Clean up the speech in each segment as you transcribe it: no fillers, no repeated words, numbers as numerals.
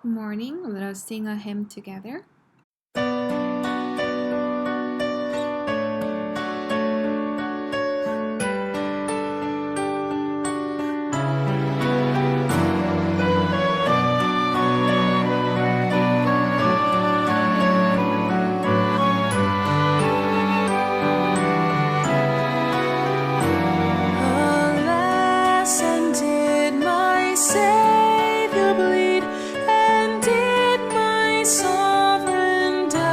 Good morning. Let us sing a hymn together. Alas, and did my Savior bleed, and did my Sovereign die?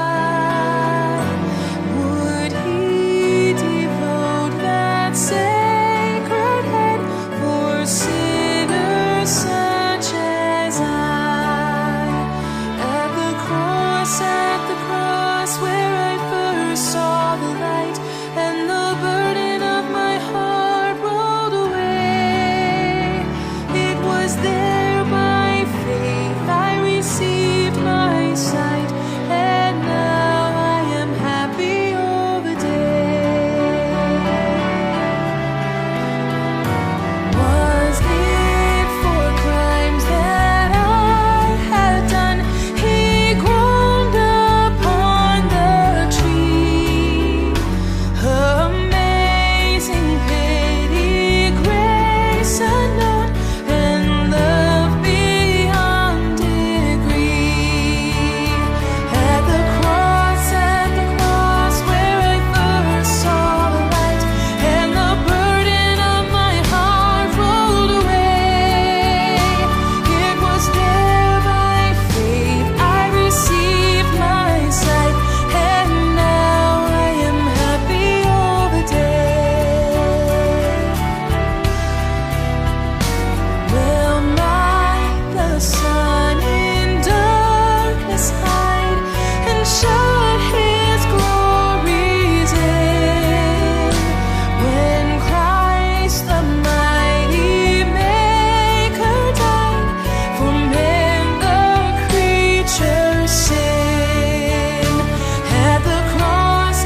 Would he devote that sacred head for sinners such as I? At the cross where I first saw the light, and the burden of my heart rolled away. It was there by faith I received my sight, and now I am happy all the day. Was it for crimes that I had done? He groaned upon the tree. Amazing pity, grace unknown, and love beyond degree. At the cross where I first saw the light, and the burden of my heart rolled away. It was there by faith I received my sight, and now I am happy all the day. Will not the sun in darkness hide, and shut his glories in? When Christ the mighty Maker died, for men the creature's sin. At the cross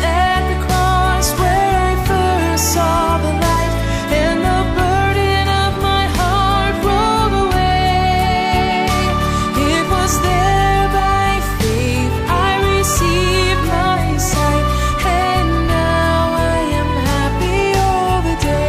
where I first saw the light, and the burden of my heart rolled away. It was there by faith I received my sight, and now I am happy all the day.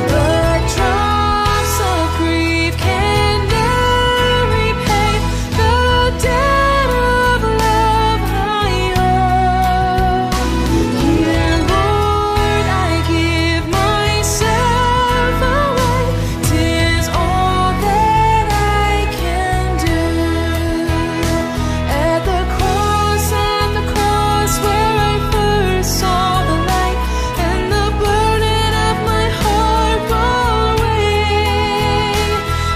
But drops of grief can ne'er repay the debt of love I owe. Here, Lord, I give myself away. 'Tis all that I can do. At the cross where I first saw the light, and the burden of my heart rolled away.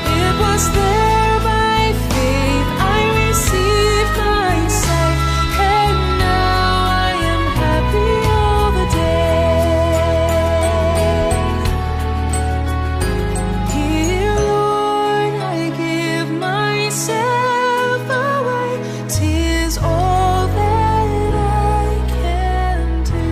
It was there by faith I received my sight, and now I am happy all the day. Here, Lord, I give myself away. 'Tis all that I can do.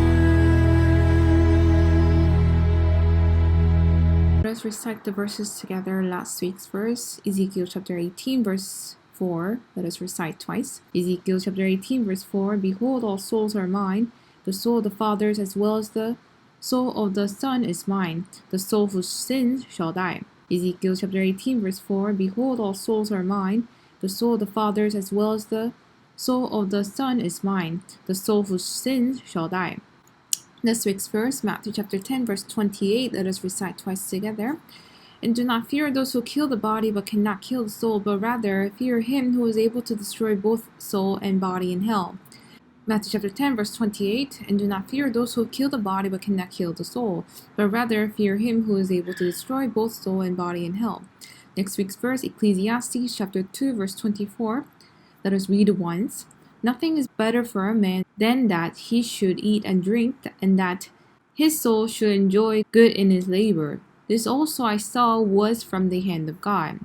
Let us recite the verses together. Last week's verse, Ezekiel chapter 18, verse 4. Let us recite twice. Ezekiel chapter 18, verse 4. Behold, all souls are mine. The soul of the fathers as well as the soul of the son is mine. The soul who sins shall die. Ezekiel chapter 18, verse 4. Behold, all souls are mine. The soul of the fathers as well as the soul of the son is mine. The soul who sins shall die. This week's verse, Matthew chapter 10, verse 28. Let us recite twice together. And do not fear those who kill the body but cannot kill the soul, but rather fear him who is able to destroy both soul and body in hell. Matthew chapter 10, verse 28. And do not fear those who kill the body but cannot kill the soul, but rather fear him who is able to destroy both soul and body in hell. Next week's verse, Ecclesiastes chapter 2, verse 24. Let us read once. Nothing is better for a man than that he should eat and drink, and that his soul should enjoy good in his labor. This also I saw was from the hand of God.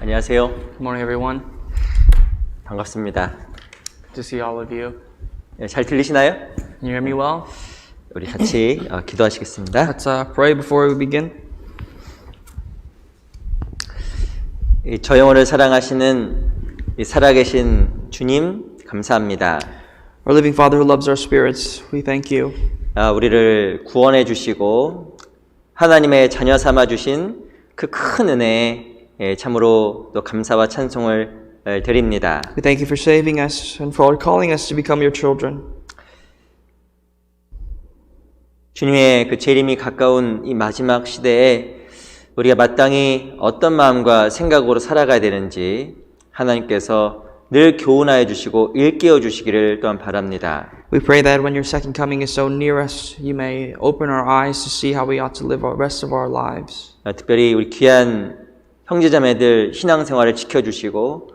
안녕하세요. Good morning, everyone. 반갑습니다. Good to see all of you. 잘 들리시나요? Can you hear me well? 우리 같이 기도하시겠습니다. Let's pray before we begin. 저 영혼을 사랑하시는 이 살아계신 주님 감사합니다. Our living Father who loves our spirits, we thank you. 우리를 구원해 주시고 하나님의 자녀 삼아 주신 그 큰 은혜에 참으로 또 감사와 찬송을 드립니다. We thank you for saving us and for calling us to become your children. 주님의 그 재림이 가까운 이 마지막 시대에 우리가 마땅히 어떤 마음과 생각으로 살아가야 되는지 하나님께서 늘 교훈하여 주시고 일깨워 주시기를 또한 바랍니다. We pray that when your second coming is so near us, you may open our eyes to see how we ought to live the rest of our lives. 특별히 우리 귀한 형제자매들 신앙생활을 지켜주시고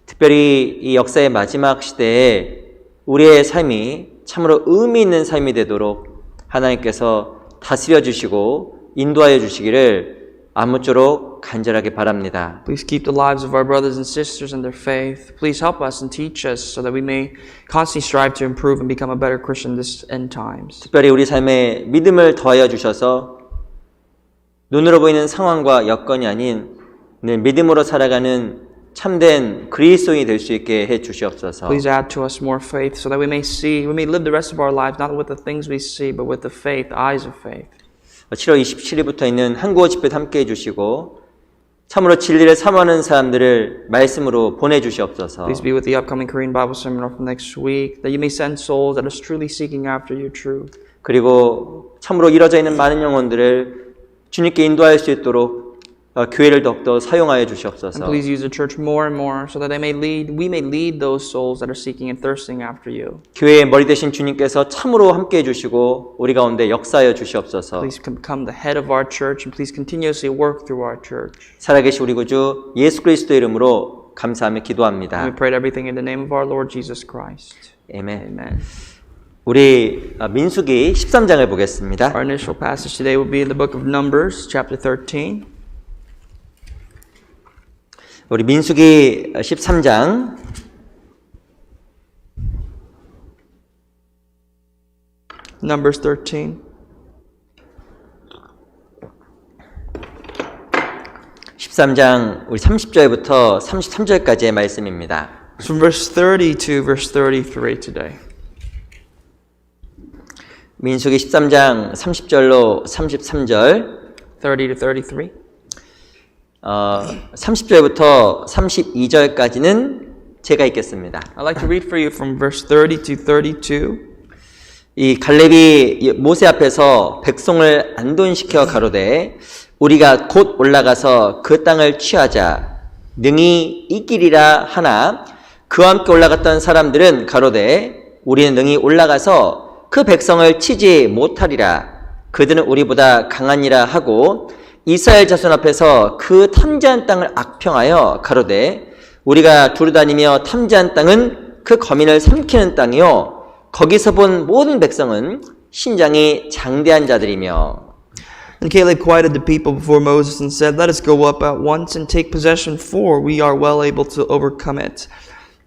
특별히 이 역사의 마지막 시대에 우리의 삶이 참으로 의미 있는 삶이 되도록 하나님께서 다스려 주시고 인도하여 주시기를 아무쪼록 간절하게 바랍니다. Please keep the lives of our brothers and sisters in their faith. Please help us and teach us so that we may constantly strive to improve and become a better Christian this end times. 특별히 우리 삶에 믿음을 더하여 주셔서 눈으로 보이는 상황과 여건이 아닌 믿음으로 살아가는 참된 그리스도인이 될 수 있게 해 주시옵소서. Please add to us more faith so that we may live the rest of our lives not with the things we see, but with the faith, eyes of faith. 7월 27일부터 있는 한국어 집회도 함께 해주시고 참으로 진리를 사모하는 사람들을 말씀으로 보내주시옵소서. Please be with the upcoming Korean Bible seminar from next week, that you may send souls that are truly seeking after your truth. 그리고 참으로 이뤄져 있는 많은 영혼들을 주님께 인도할 수 있도록 교회를 더욱더 사용하여 주시옵소서. And please use the church more and more so that we may lead those souls that are seeking and thirsting after you. 교회의 머리 되신 주님께서 참으로 함께 해주시고 우리 가운데 역사하여 주시옵소서. Please become the head of our church and please continuously work through our church. 살아계신 우리 구주 예수 그리스도 이름으로 감사하며 기도합니다. And we pray everything in the name of our Lord Jesus Christ. 아멘. Amen. 우리 민수기 13장을 보겠습니다. Our initial passage today will be in the book of Numbers, chapter 13. 우리 민수기 13장 Numbers 13. 13장 우리 30절부터 33절까지의 말씀입니다. From verse 30 to verse 33 today. 민수기 13장 30절로 33절 30 to 33. 30절부터 32절까지는 제가 읽겠습니다. I'd like to read for you from verse 30 to 32. 이 갈렙이 모세 앞에서 백성을 안돈시켜 가로되 우리가 곧 올라가서 그 땅을 취하자 능히 이기리라 하나 그와 함께 올라갔던 사람들은 가로되 우리는 능히 올라가서 그 백성을 치지 못하리라 그들은 우리보다 강하니라 하고 이스라엘 자손 앞에서 그 탐지한 땅을 악평하여 가로되 우리가 두루다니며 탐지한 땅은 그 거민을 삼키는 땅이요 거기서 본 모든 백성은 신장이 장대한 자들이며 And Caleb quieted the people before Moses and said, Let us go up at once and take possession, for we are well able to overcome it.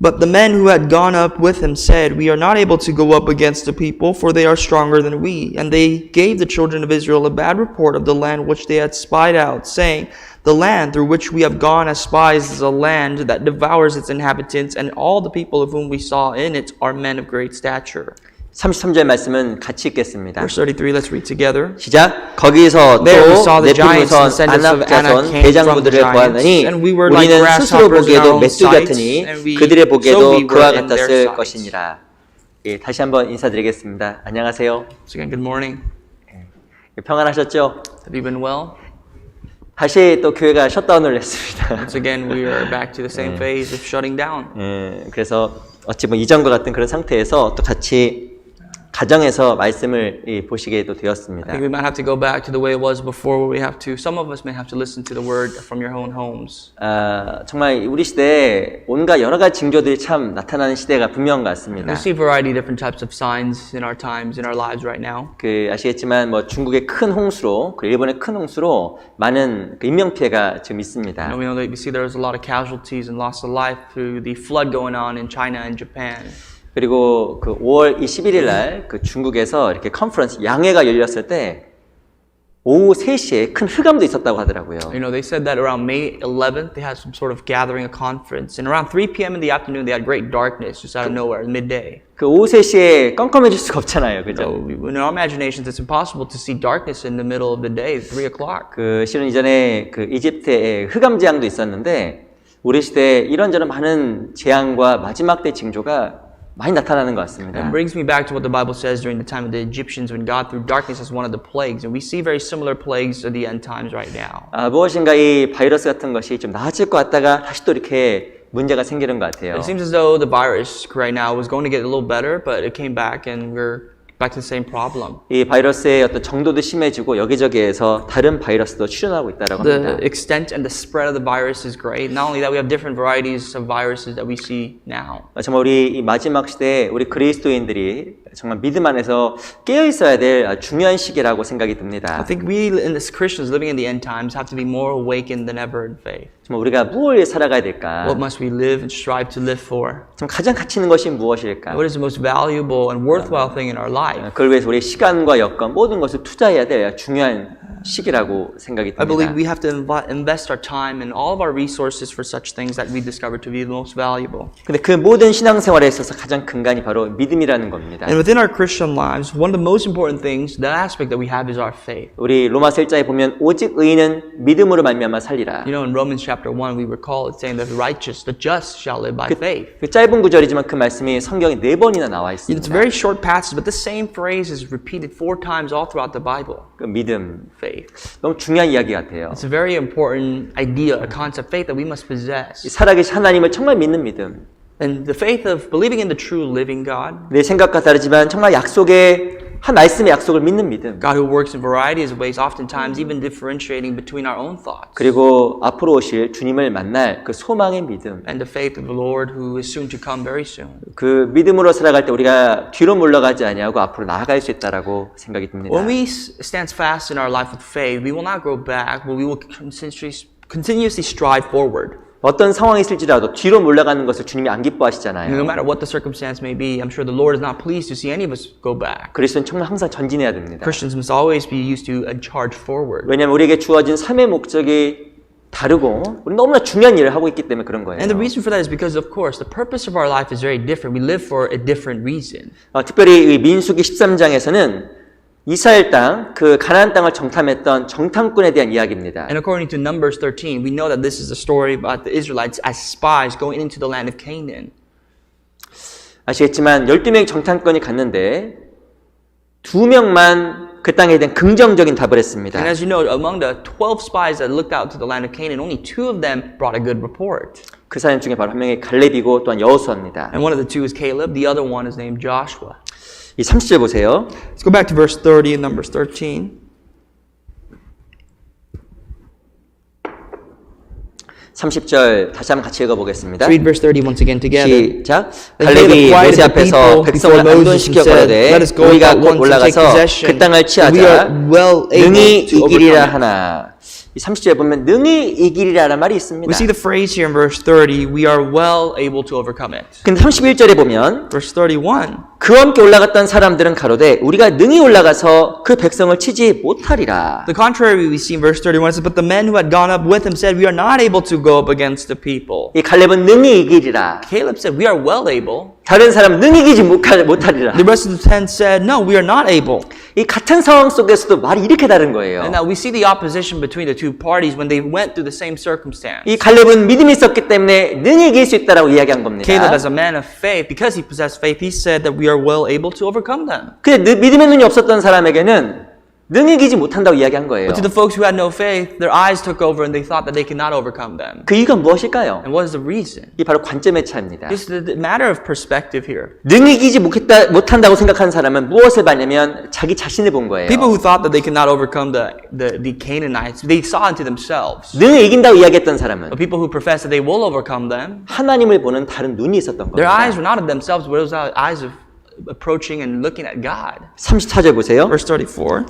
But the men who had gone up with him said, We are not able to go up against the people, for they are stronger than we. And they gave the children of Israel a bad report of the land which they had spied out, saying, The land through which we have gone as spies is a land that devours its inhabitants, and all the people of whom we saw in it are men of great stature. 33절 말씀은 같이 읽겠습니다. Verse 33, let's read together. 시작. 거기서 There we 또 saw the giants and 네필 descendants of 아낙 자손 Anak came from the 대장부들을 giants, 보았더니 and we were like 우리는 스스로 grasshoppers in our 보기에도 own 메뚜기 sight, 같으니 and we 그들의 so 보기에도 we 그와 were in their 같았을 sight. 것이니라. 예, 다시 한번 인사드리겠습니다. 안녕하세요. So again, good morning. 평안하셨죠? Have you been well? 다시 또 교회가 셧다운을 했습니다. Once again, we are back to the same phase of shutting down. 그래서 어찌 뭐 이전과 같은 그런 상태에서 또 같이 가정에서 말씀을 보시게도 I 되었습니다. think we might have to go back to the way it was before, where we have to. Some of us may have to listen to the word from your own homes. 정말 우리 시대에 온갖 여러 가지 징조들이 참 나타나는 시대가 분명한 것 같습니다. We see a variety of different types of signs in our times, in our lives right now. 아시겠지만 뭐 중국의 큰 홍수로 그리고 일본의 큰 홍수로 많은 인명 피해가 지금 있습니다. We see there's a lot of casualties and loss of life through the flood going on in China and Japan. 그리고 그 5월 21일 날 그 중국에서 이렇게 컨퍼런스 양회가 열렸을 때 오후 3시에 큰 흑암도 있었다고 하더라고요. You know, they said that around May 11th, they had some sort of gathering, a conference. And around 3 p.m. in the afternoon, they had great darkness just out of nowhere, midday. 그 오후 3시에 깜깜해질 수가 없잖아요. 그죠? So, in our imaginations, it's impossible to see darkness in the middle of the day, 3 o'clock. 그 실은 이전에 그 이집트에 흑암 재앙도 있었는데 우리 시대에 이런저런 많은 재앙과 마지막 때 징조가 많이 나타나는 것 같습니다. It brings me back to what the Bible says during the time of the Egyptians when God threw darkness as one of the plagues. And we see very similar plagues of the end times right now. 무엇인가 이 바이러스 같은 것이 좀 나아질 것 같다가 다시 또 이렇게 문제가 생기는 것 같아요. It seems as though the virus right now was going to get a little better, but it came back and we're back to the same problem. 이 바이러스의 어떤 정도도 심해지고 여기저기에서 다른 바이러스도 출현하고 있다라고 합니다. The extent and the spread of the virus is great. Not only that, we have different varieties of viruses that we see now. 정말 우리 이 마지막 시대에 우리 그리스도인들이 정말 믿음 안에서 깨어 있어야 될 중요한 시기라고 생각이 듭니다. I think we, as Christians living in the end times, have to be more awakened than ever in faith. 정말 우리가 무엇을 살아가야 될까? What must we live and strive to live for? 좀 가장 가치 있는 것이 무엇일까? What is the most valuable and worthwhile thing in our life? 그걸 위해서 우리 시간과 여건 모든 것을 투자해야 될 중요한 시기라고 생각이 I believe 듭니다. we have to invest our time and all of our resources for such things that we discover to be the most valuable. 근데 그 모든 신앙생활에 있어서 가장 근간이 바로 믿음이라는 겁니다. And within our Christian lives, one of the most important things, that aspect that we have is our faith. 우리 로마서 1장에 보면 오직 의인은 믿음으로 말미암아 살리라. You know, in Romans chapter 1, we recall it saying that the righteous, the just shall live by faith. 그 짧은 구절이지만 그 말씀이 성경에 4번이나 나와 It's a 있습니다. very short passage, but the same phrase is repeated 4 times all throughout the Bible. 그 믿음 Faith. 너무 중요한 이야기 같아요. It's a very important idea, a concept, faith that we must possess. 살아계신 하나님을 정말 믿는 믿음. And the faith of believing in the true living God, 내 생각과 다르지만 정말 약속의 한 말씀의 약속을 믿는 믿음. God who works in varieties of ways, oftentimes even differentiating between our own thoughts. 그리고 앞으로 오실 주님을 만날 그 소망의 믿음. And the faith of the Lord who is soon to come very soon. 그 믿음으로 살아갈 때 우리가 뒤로 물러가지 아니하고 앞으로 나아갈 수 있다라고 생각이 듭니다. When we stand fast in our life with faith, we will not go back, but we will continuously strive forward. 어떤 상황이 있을지라도 뒤로 물러가는 것을 주님이 안 기뻐하시잖아요. No matter what the circumstance may be, I'm sure the Lord is not pleased to see any of us go back. 그리스도는 정말 항상 전진해야 됩니다. Christians must always be used to charge forward. 왜냐하면 우리에게 주어진 삶의 목적이 다르고 우리 너무나 중요한 일을 하고 있기 때문에 그런 거예요. And the reason for that is because, of course, the purpose of our life is very different. We live for a different reason. 특별히 이 민수기 13장에서는 이스라엘 땅, 그 가나안 땅을 정탐했던 정탐꾼에 대한 이야기입니다. And according to Numbers 13, we know that this is a story about the Israelites as spies going into the land of Canaan. 아시겠지만 12명의 정탐꾼이 갔는데 2명만 그 땅에 대한 긍정적인 답을 했습니다. And as you know, among the 12 spies that looked out to the land of Canaan, only 2 of them brought a good report. 그 사람 중에 바로 한 명이 갈렙이고 또한 여호수아입니다. And one of the 2 is Caleb, the other one is named Joshua. 이 30절 보세요. Let's go back to verse 30 in Numbers 13. 30절 다시 한번 같이 읽어보겠습니다. Let's read verse 30 once again together. 시작. And 갈렙이 Caleb 모세 quieted the 앞에서 people 백성을 before Moses 안돈시켜 and said, 가로되 Let us go 우리가 up 곧 once and take 올라가서 possession. 그 땅을 We 취하자. are well able 능히 to 이기리라 overcome it. 하나. 이 30절에 보면 능히 이기리라는 말이 있습니다. We see the phrase here in verse 30, we are well able to overcome it. 근데 31절에 보면 Verse 31, 그와 함께 올라갔던 사람들은 가로되 우리가 능히 올라가서 그 백성을 치지 못하리라. the contrary we see in verse 31 says, but the men who had gone up with him said, we are not able to go up against the people. 이 갈렙은 능히 이기리라. Caleb said, we are well able. 다른 사람은 능히 이기지 못하리라. The rest of the 10 said, no, we are not able. 이 같은 상황 속에서도 말이 이렇게 다른 거예요. And now we see the opposition between the two parties when they went through the same circumstance. 이 갈렙은 믿음이 있었기 때문에 능히 이길 수 있다라고 이야기한 겁니다. Caleb, as a man of faith, because he possessed faith, he said that we are well able to overcome them. 근데 믿음의 눈이 없었던 사람에게는 능히 이기지 못한다고 이야기한 거예요. But to the folks who had no faith, their eyes took over and they thought that they could not overcome them. 그 이유가 무엇일까요? And what is the reason? 이 바로 관점의 차이입니다. It's the matter of perspective here. 능히 이기지 못한다고 생각하는 사람은 무엇을 봤냐면 자기 자신을 본 거예요. People who thought that they could not overcome the Canaanites, they saw into themselves. 능히 이긴다고 이야기했던 사람은 But people who profess that they will overcome them, 하나님을 보는 다른 눈이 있었던 their eyes 겁니다. were not of themselves, but it was eyes of approaching and looking at God. 34절 보세요. Verse 34.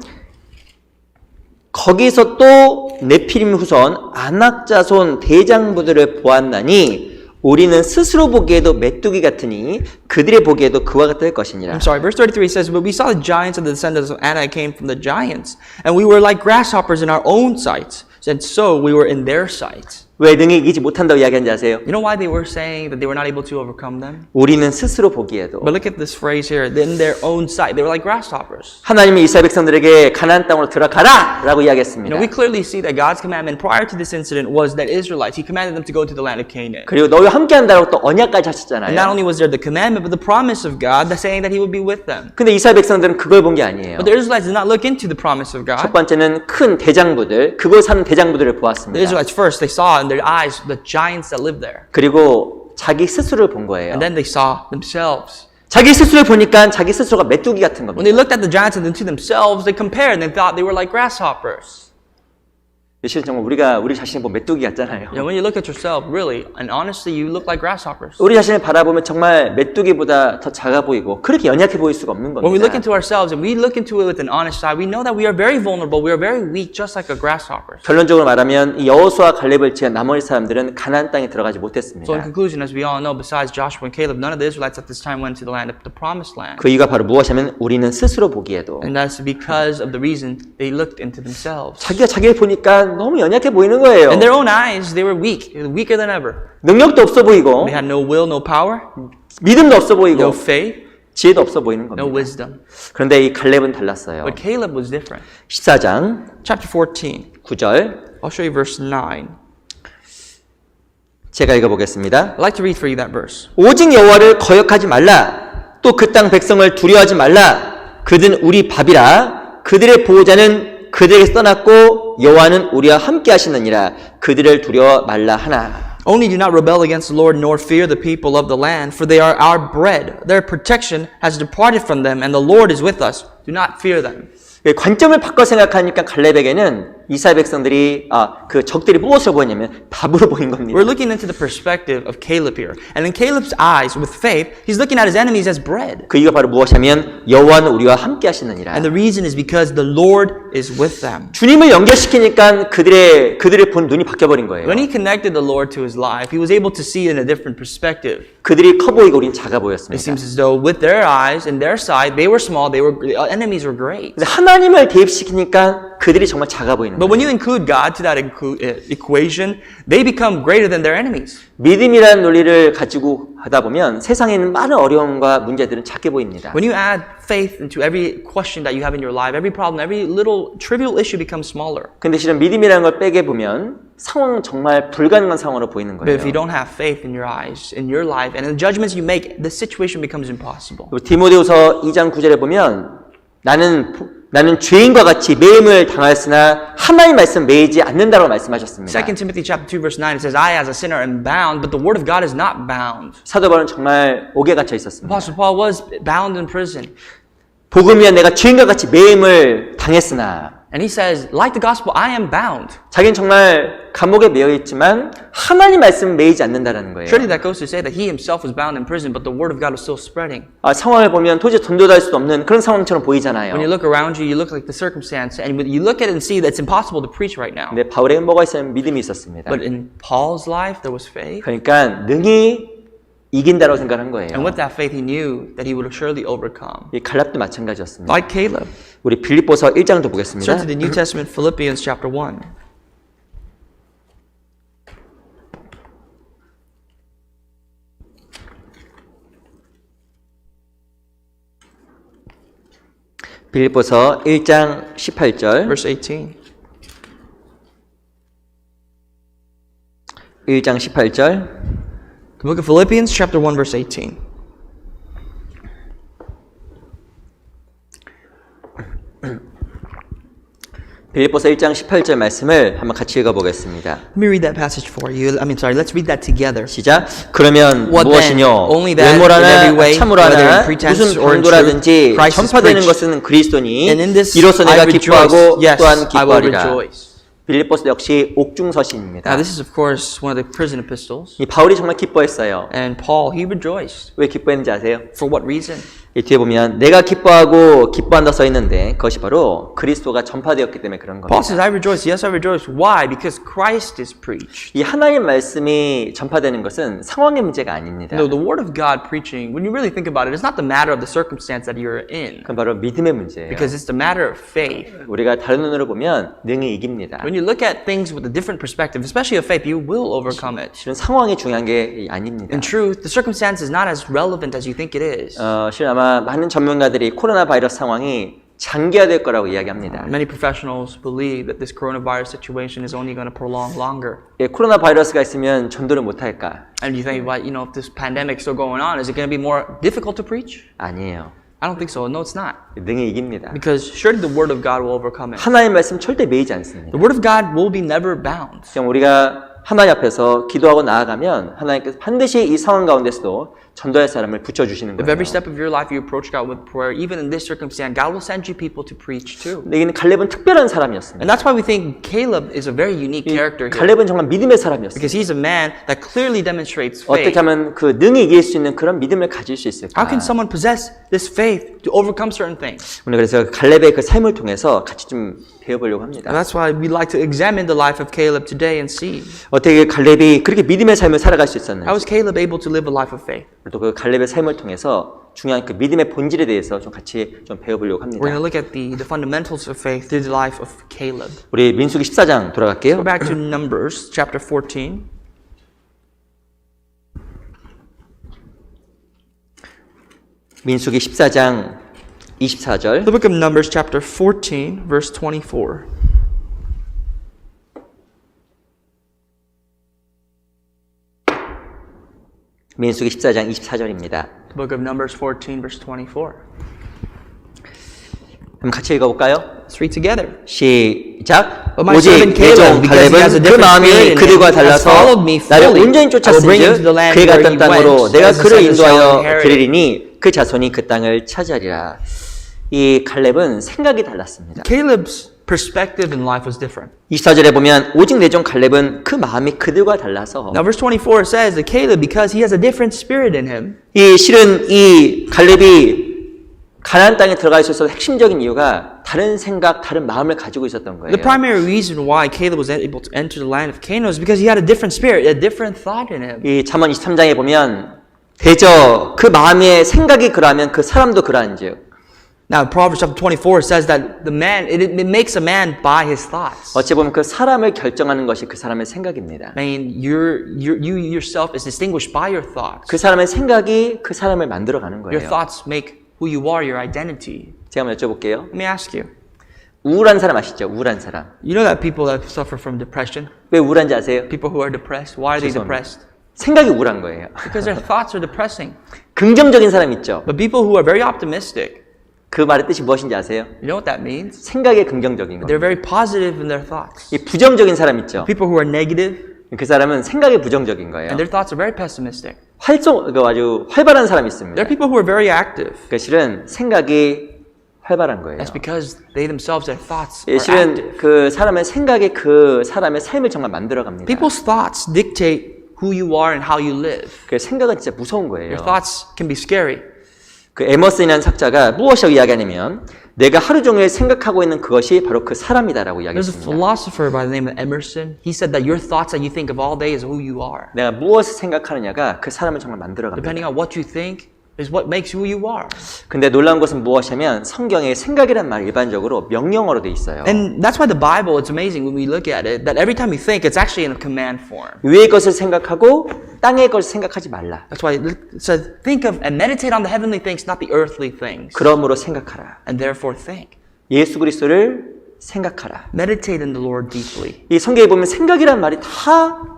거기서 또 네피림 후손 아낙 자손 대장부들을 보았나니 우리는 스스로 보기에도 메뚜기 같으니 그들의 보기에도 그와 같을 것이니라. I'm sorry, verse 33 says, But we saw the giants of the descendants of Anak came from the giants, and we were like grasshoppers in our own sight, and so we were in their sight. 왜 능히 이기지 못한다고 이야기하는지 아세요? You know why they were saying that they were not able to overcome them? 우리는 스스로 보기에도 But look at this phrase here, in their own sight. They were like grasshoppers. 하나님이 이스라엘 백성들에게 가나안 땅으로 들어가라! 라고 You 이야기했습니다. know, we clearly see that God's commandment prior to this incident was that Israelites, He commanded them to go to the land of Canaan. 그리고 너희와 함께 한다고 또 언약까지 And not 하셨잖아요. only was there the commandment, but the promise of God that saying that He would be with them. 근데 이스라엘 백성들은 그걸 본 게 아니에요. But the Israelites did not look into the promise of 첫 God. 번째는 큰 대장부들, 그곳 사는 대장부들을 The 보았습니다. Israelites first, they saw in their eyes the giants that lived there. 그리고 자기 스스로를 본 거예요. And then they saw themselves. 자기 스스로를 보니까 자기 스스로가 메뚜기 같은 When 겁니다. they looked at the giants and then to themselves, they compared and they thought they were like grasshoppers. 사실 정말 우리가 우리 자신을 보면 메뚜기 같잖아요. You know, when you look at yourself, really, and honestly, you look like grasshoppers. 우리 자신을 바라보면 정말 메뚜기보다 더 작아 보이고 그렇게 연약해 보일 수가 없는 When we look 겁니다. into ourselves and we look into it with an honest eye, we know that we are very vulnerable, we are very weak, just like a grasshopper. 결론적으로 말하면 이 여호수아 갈렙을 지은 나머지 사람들은 가나안 땅에 들어가지 So in 못했습니다. conclusion, as we all know, besides Joshua and Caleb, none of the Israelites at this time went to the land of the promised land. 그 이유가 바로 무엇이냐면 우리는 스스로 보기에도 And that's because of the reason they looked into themselves. 자기가 자기를 보니까 너무 연약해 보이는 거예요. In their own eyes, they were weak, weaker than ever. 능력도 없어 보이고 They had no will, no power, 믿음도 없어 no 보이고 faith, 지혜도 없어 보이는 no 겁니다. wisdom. 그런데 이 갈렙은 달랐어요. But Caleb was different. 14장 Chapter 14. 9절 I'll show you verse 9. 제가 읽어보겠습니다. I'd like to read for you that verse. 오직 여호와를 거역하지 말라. 또 그 땅 백성을 두려워하지 말라. 그들은 우리 밥이라. 그들의 보호자는 그들에게서 떠났고 여호와는 우리와 함께 하시느니라. 그들을 두려워 말라 하나. Only do not rebel against the Lord, nor fear the people of the land, for they are our bread. Their protection has departed from them, and the Lord is with us. Do not fear them. 관점을 바꿔 생각하니까 갈렙에게는 이스라엘 백성들이 그 적들이 무엇으로 보였냐면 밥으로 보인 겁니다. We're looking into the perspective of Caleb here. And in Caleb's eyes, with faith, he's looking at his enemies as bread. 그 이유가 바로 무엇이냐면 여호와는 우리와 함께 하시느니라. And the reason is because the Lord is with them. 주님을 연결시키니까 그들의 본 눈이 바뀌어버린 거예요. When he connected the Lord to his life, he was able to see in a different perspective. 그들이 커 보이고 우린 작아 It 보였습니다. seems as though with their eyes and their side, they were small, the enemies were great. 근데 하나님을 대입시키니까 그들이 정말 작아 보이는 But 거예요. when you include God to that equation, they become greater than their enemies. 믿음이라는 논리를 가지고 하다 보면 세상에 있는 많은 어려움과 문제들은 작게 보입니다. When you add faith into every question that you have in your life, every problem, every little trivial issue becomes smaller. 근데 실은 믿음이라는 걸 빼게 보면 상황은 정말 불가능한 상황으로 보이는 But if you 거예요. don't have faith in your eyes, in your life, and in the judgments you make, the situation becomes impossible. 그리고 디모데후서 2장 9절에 보면 나는 죄인과 같이 매임을 당하였으나 하나님 말씀 매이지 않는다고 말씀하셨습니다. 2 Timothy chapter 2 verse 9 it says, I as a sinner am bound, but the word of God is not bound. 사도 바울은 정말 옥에 갇혀 있었습니다. Apostle Paul was bound in prison. 복음을 위한 내가 죄인과 같이 매임을 당했으나 And he says, like the gospel, I am bound. 자기는 정말 감옥에 매여 있지만 하나님 말씀 매이지 않는다라는 거예요. Surely that goes to say that he himself was bound in prison, but the word of God was still spreading. 상황을 보면 도저히 돈도달 수도 없는 그런 상황처럼 보이잖아요. When you look around you, you look like the circumstance, and you look at it and see that it's impossible to preach right now. 근데 바울에게 뭐가 있으면 믿음이 있었습니다. But in Paul's life, there was faith. 그러니까 능히 이긴다고 생각한 거예요. And with that faith, he knew that he would surely overcome. 이 갈렙도 마찬가지였습니다. Like Caleb. 우리 빌립보서 1장도 보겠습니다. Turn to the New Testament, Philippians chapter 1. 빌립보서 1장 18절. Verse 18. 1장 18절. The book of Philippians chapter 1 verse 18. 빌립보서 1장 18절 말씀을 한번 같이 읽어보겠습니다. Let me read that passage for you. Let's read that together. 시작. 그러면 What then? 무엇이뇨? Only that in every 외모라나 way, 참으라나 whether in pretense 무슨 or in 방도라든지 truth, Christ is 전파되는 preached. 것은 그리스도니 And in this 이로써 I 내가 rejoice. 기뻐하고 Yes, 또한 I will 기뻐하리라. rejoice. 빌립보서 역시 옥중서신입니다. Now this is of course one of the prison epistles. 이 바울이 정말 기뻐했어요. And Paul, he rejoiced. 왜 기뻐했는지 아세요? For what reason? 이 뒤에 보면 내가 기뻐하고 기뻐한다 써 있는데 그것이 바로 그리스도가 전파되었기 때문에 그런 Paul says, 겁니다. I rejoice. Yes, I rejoice. Why? Because Christ is preached. 이 하나님 말씀이 전파되는 것은 상황의 문제가 아닙니다. No, the word of God preaching, when you really think about it, it's not the matter of the circumstance that you're in. 그건 바로 믿음의 문제예요. Because it's the matter of faith. 우리가 다른 눈으로 보면 능히 이깁니다. When you look at things with a different perspective, especially of faith, you will overcome it. 실은 상황이 중요한 게 아닙니다. In truth, the circumstance is not as relevant as you think it is. 실은 아마 많은 전문가들이 코로나 바이러스 상황이 장기화될 거라고 이야기합니다. Many professionals believe that this coronavirus situation is only going to prolong longer. 예, 코로나 바이러스가 있으면 전도를 못 할까? And you think, well, if this pandemic is still going on, is it going to be more difficult to preach? 아니에요. I don't think so. No, it's not. 능히 이깁니다. Because surely the word of God will overcome it. 하나님 말씀 절대 매이지 않습니다. The word of God will be never bound. 그냥 우리가 하나님 앞에서 기도하고 나아가면 하나님께서 반드시 이 상황 가운데서도 전도할 사람을 붙여주시는 If every 거예요. step of your life you approach God with prayer, even in this circumstance, God will send you people to preach too. 근데 이는 갈렙은 특별한 사람이었습니다. And that's why we think Caleb is a very unique character here. 갈렙은 정말 믿음의 사람이었어요. Because he's a man that clearly demonstrates 어떻게 faith. 하면 그 능히 이길 수 있는 그런 믿음을 가질 수 있을까? How can someone possess this faith to overcome certain things? 오늘 그래서 갈렙의 그 삶을 통해서 같이 좀 배워보려고 합니다. And that's why we'd like to examine the life of Caleb today and see 어떻게 갈렙이 그렇게 믿음의 삶을 살아갈 수 있었는지, how was Caleb able to live a life of faith? 또 그 갈렙의 삶을 통해서 중요한 그 믿음의 본질에 대해서 좀 같이 좀 배워보려고 합니다. We're going to look at the fundamentals of faith through the life of Caleb. 우리 민수기 14장 돌아갈게요. Go back to Numbers chapter 14. 민수기 14장 24절. The book of Numbers chapter 14 verse 24. 민수기 14장 24절입니다. The book of Numbers 14 verse 24. 한번 같이 읽어볼까요? Let's read together. 시작. But my 오직 servant 내 종 Caleb, because he has 갈렙은 a 그 different 마음이 spirit in him, 그들과 has 달라서 followed me 나를 fully. 온전히 I will bring him to the 쫓았은즉 land 그의 where 갔던 he 땅으로 went, 내가 as the 그를 sons shall 인도하여 inherit. 드리리니 그 자손이 그 땅을 차지하리라. 이 갈렙은 생각이 달랐습니다. Caleb's perspective in life was different. 24절에 보면 오직 내 종 갈렙은 그 마음이 그들과 달라서 Now verse 24 says that Caleb, because he has a different spirit in him, 이 실은 이 갈렙이 가나안 땅에 들어가 있어서 핵심적인 이유가 다른 생각, 다른 마음을 가지고 있었던 거예요. the primary reason why Caleb was able to enter the land of Canaan was because he had a different spirit, a different thought in him. 이 잠언 23장에 보면 대저 그 마음의 생각이 그러하면 그 사람도 그러한즉 Now Proverbs chapter 24 says that the man, it makes a man by his thoughts. 어찌 보면 그 사람을 결정하는 것이 그 사람의 생각입니다. I mean, you yourself is distinguished by your thoughts. 그 사람의 생각이 그 사람을 만들어가는 Your 거예요. thoughts make who you are, your identity. 제가 한번 여쭤볼게요. Let me ask you. 우울한 사람 아시죠? 우울한 사람. You know that people that suffer from depression? 왜 우울한지 아세요? People who are depressed, why are they 죄송합니다. depressed? 생각이 우울한 거예요. Because their thoughts are depressing. 긍정적인 사람 있죠? But people who are very optimistic, 그 말의 뜻이 무엇인지 아세요? you know what that means? 생각이 긍정적인 They're 거. very positive in their thoughts. 이 부정적인 사람 있죠? People who are negative, 그 사람은 생각이 부정적인 거예요. and their thoughts are very pessimistic. 아주 활발한 사람이 있습니다. There are people who are very active. 그 실은 생각이 활발한 거예요. That's because they themselves, their thoughts 예, are 실은 active. 그 사람의 생각이 그 사람의 삶을 정말 만들어갑니다. People's thoughts dictate who you are and how you live. 그 생각은 진짜 무서운 거예요. Your thoughts can be scary. 그 에머슨이라는 작자가 무엇이라고 이야기하냐면 내가 하루 종일 생각하고 있는 그것이 바로 그 사람이다라고 There's a 이야기했습니다. philosopher by the name of Emerson. He said that your thoughts that you think of all day is who you are. 내가 무엇을 생각하느냐가 그 사람을 정말 만들어갑니다. Depending on what you think is what makes who you are. 근데 놀라운 것은 무엇이냐면 성경에 생각이란 말이 일반적으로 명령어로 돼 있어요. And that's why the Bible, it's amazing when we look at it, that every time you think, it's actually in a command form. 위의 것을 생각하고 땅의 것을 생각하지 말라. That's why it says, think of and meditate on the heavenly things, not the earthly things. 그러므로 생각하라. And therefore think. 예수 그리스도를 생각하라. Meditate in the Lord deeply. 이 성경에 보면 생각이란 말이 다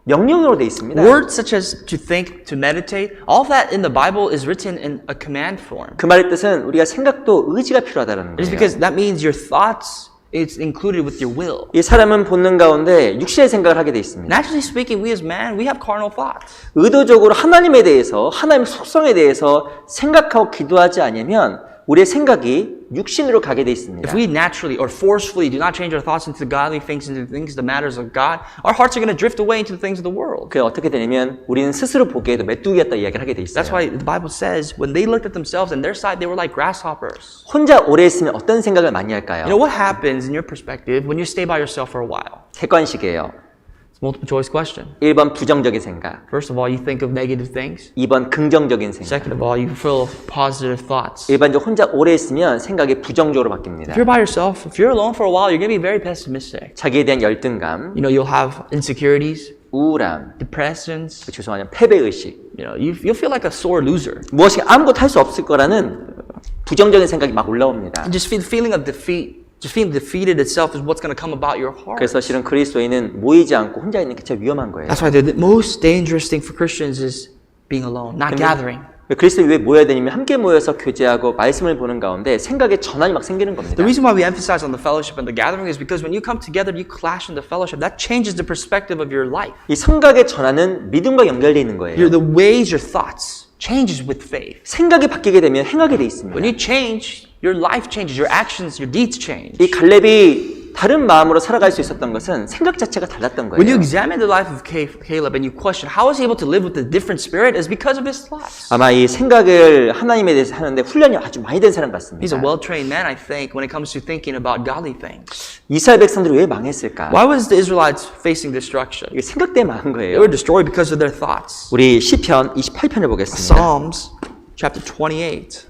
명령어로 돼 있습니다. Words such as to think, to meditate, all that in the Bible is written in a command form. 그 말의 뜻은 우리가 생각도 의지가 필요하다는 It's 거예요. because that means your thoughts, it's included with your will. 이 사람은 본능 가운데 육신의 생각을 하게 돼 있습니다. Naturally speaking, we as man, we have carnal thoughts. 의도적으로 하나님에 대해서 하나님의 속성에 대해서 생각하고 기도하지 않으면 우리의 생각이 육신으로 가게 돼 있습니다. If we naturally or forcefully do not change our thoughts into the godly things, into the things, the matters of God, our hearts are going to drift away into the things of the world. 그 어떻게 되냐면 우리는 스스로 보기에도 메뚜기였다 이야기를 하게 돼 있어요. That's why the Bible says when they looked at themselves and their side, they were like grasshoppers. 혼자 오래 있으면 어떤 생각을 많이 할까요? You know what happens in your perspective when you stay by yourself for a while? 객관식이에요. It's a multiple choice question. 1번 부정적인 생각, First of all, you think of negative things. 2번 긍정적인 생각. Second of all, you feel positive thoughts. 일반적으로 혼자 오래 있으면 생각이 부정적으로 바뀝니다. If you're by yourself, if you're alone for a while, you're going to be very pessimistic. 자기에 대한 열등감, You know, you'll have insecurities, 우울함, depressions. 죄송하면 패배의식, You know, you'll feel like a sore loser. 무엇이 아무것도 할 수 없을 거라는 부정적인 생각이 막 올라옵니다. And just feel the feeling of defeat. Just feeling defeated itself is what's going to come about your heart. 그래서 실은 그리스도인은 모이지 않고 혼자 있는 게 제일 위험한 거예요. That's why the most dangerous thing for Christians is being alone, not gathering. 그리스도인이 왜 모여야 되냐면 함께 모여서 교제하고 말씀을 보는 가운데 생각의 전환이 막 생기는 겁니다. The reason why we emphasize on the fellowship and the gathering is because when you come together, you clash in the fellowship. That changes the perspective of your life. 이 생각의 전환은 믿음과 연결되어 있는 거예요. The ways, your thoughts changes with faith. 생각이 바뀌게 되면 행하게 돼 있습니다. When you change, your life changes, your actions, your deeds change. 이 갈렙이 다른 마음으로 살아갈 수 있었던 것은 생각 자체가 달랐던 When you 거예요. examine the life of Caleb and you question how was he able to live with a different spirit, is because of his thoughts. 아마 이 생각을 하나님에 대해서 하는데 훈련이 아주 많이 된 사람 같습니다. He's a well-trained man, I think, when it comes to thinking about godly things. 이스라엘 백성들이 왜 망했을까? Why was the Israelites facing destruction? 이게 생각 때문에 망한 They 거예요. were destroyed because of their thoughts. 우리 시편 28편을 보겠습니다. Psalms chapter 28.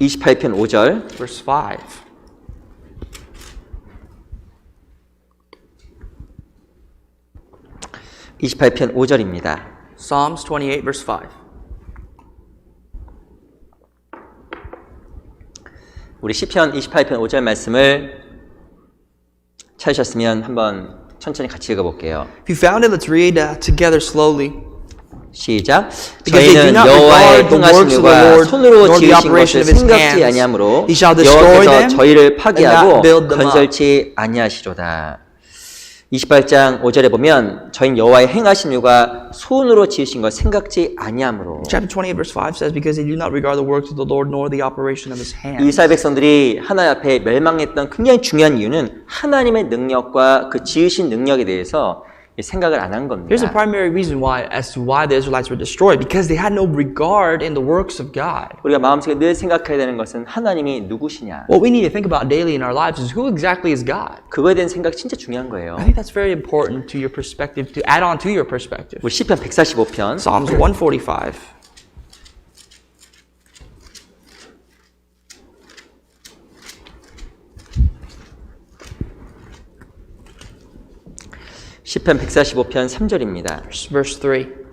28편 5절. Verse 5. (28편 5절입니다) Psalms 28, verse 5. 우리 시편 28편 5절 말씀을 찾으셨으면 한번 천천히 같이 읽어볼게요. If you found it, let's read together slowly. 시작. Because they do 저희는 not 여호와의 regard the 행하신 works of the 일과 Lord, 손으로 nor the 지으신 operation 것을 of his 생각지 hands. 아니하므로 He shall destroy 여호와께서 them 저희를 and 파괴하고 not build them up. 건설치 아니하시로다. 28장 5절에 보면 저희는 여호와의 행하신 일과 손으로 지으신 것 생각지 아니하므로. Chapter 28, verse 5 says, because they do not regard the works of the Lord, nor the operation of his hands. 이스라엘 백성들이 하나님 앞에 멸망했던 굉장히 중요한 이유는 하나님의 능력과 그 지으신 능력에 대해서 생각을 안 한 겁니다. Here's a primary reason why, as to why the Israelites were destroyed, because they had no regard in the works of God. 우리가 마음속에 늘 생각해야 되는 것은 하나님이 누구시냐. What we need to think about daily in our lives is who exactly is God. 그거에 대한 생각이 진짜 중요한 거예요. I think that's very important to your perspective, to add on to your perspective. 우리 시편 145편 Psalms 145. 시편 145편 3절입니다. Verse 3.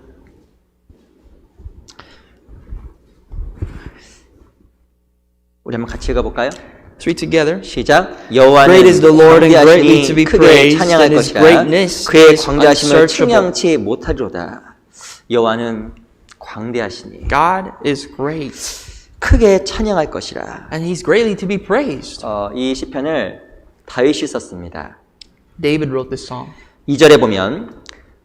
우리 한번 같이 읽어볼까요? Let's read together. 시작. 여호와는 Great is the Lord and greatly to be 광대하시니 크게 praised, 찬양할 and his 것이라. greatness 그의 is 광대하심을 unsearchable. 측량치 못하리로다. 여호와는 광대하시니 God is great, 크게 찬양할 것이라. and he's greatly to be praised. 이 시편을 다윗이 썼습니다. David wrote this song. 2절에 보면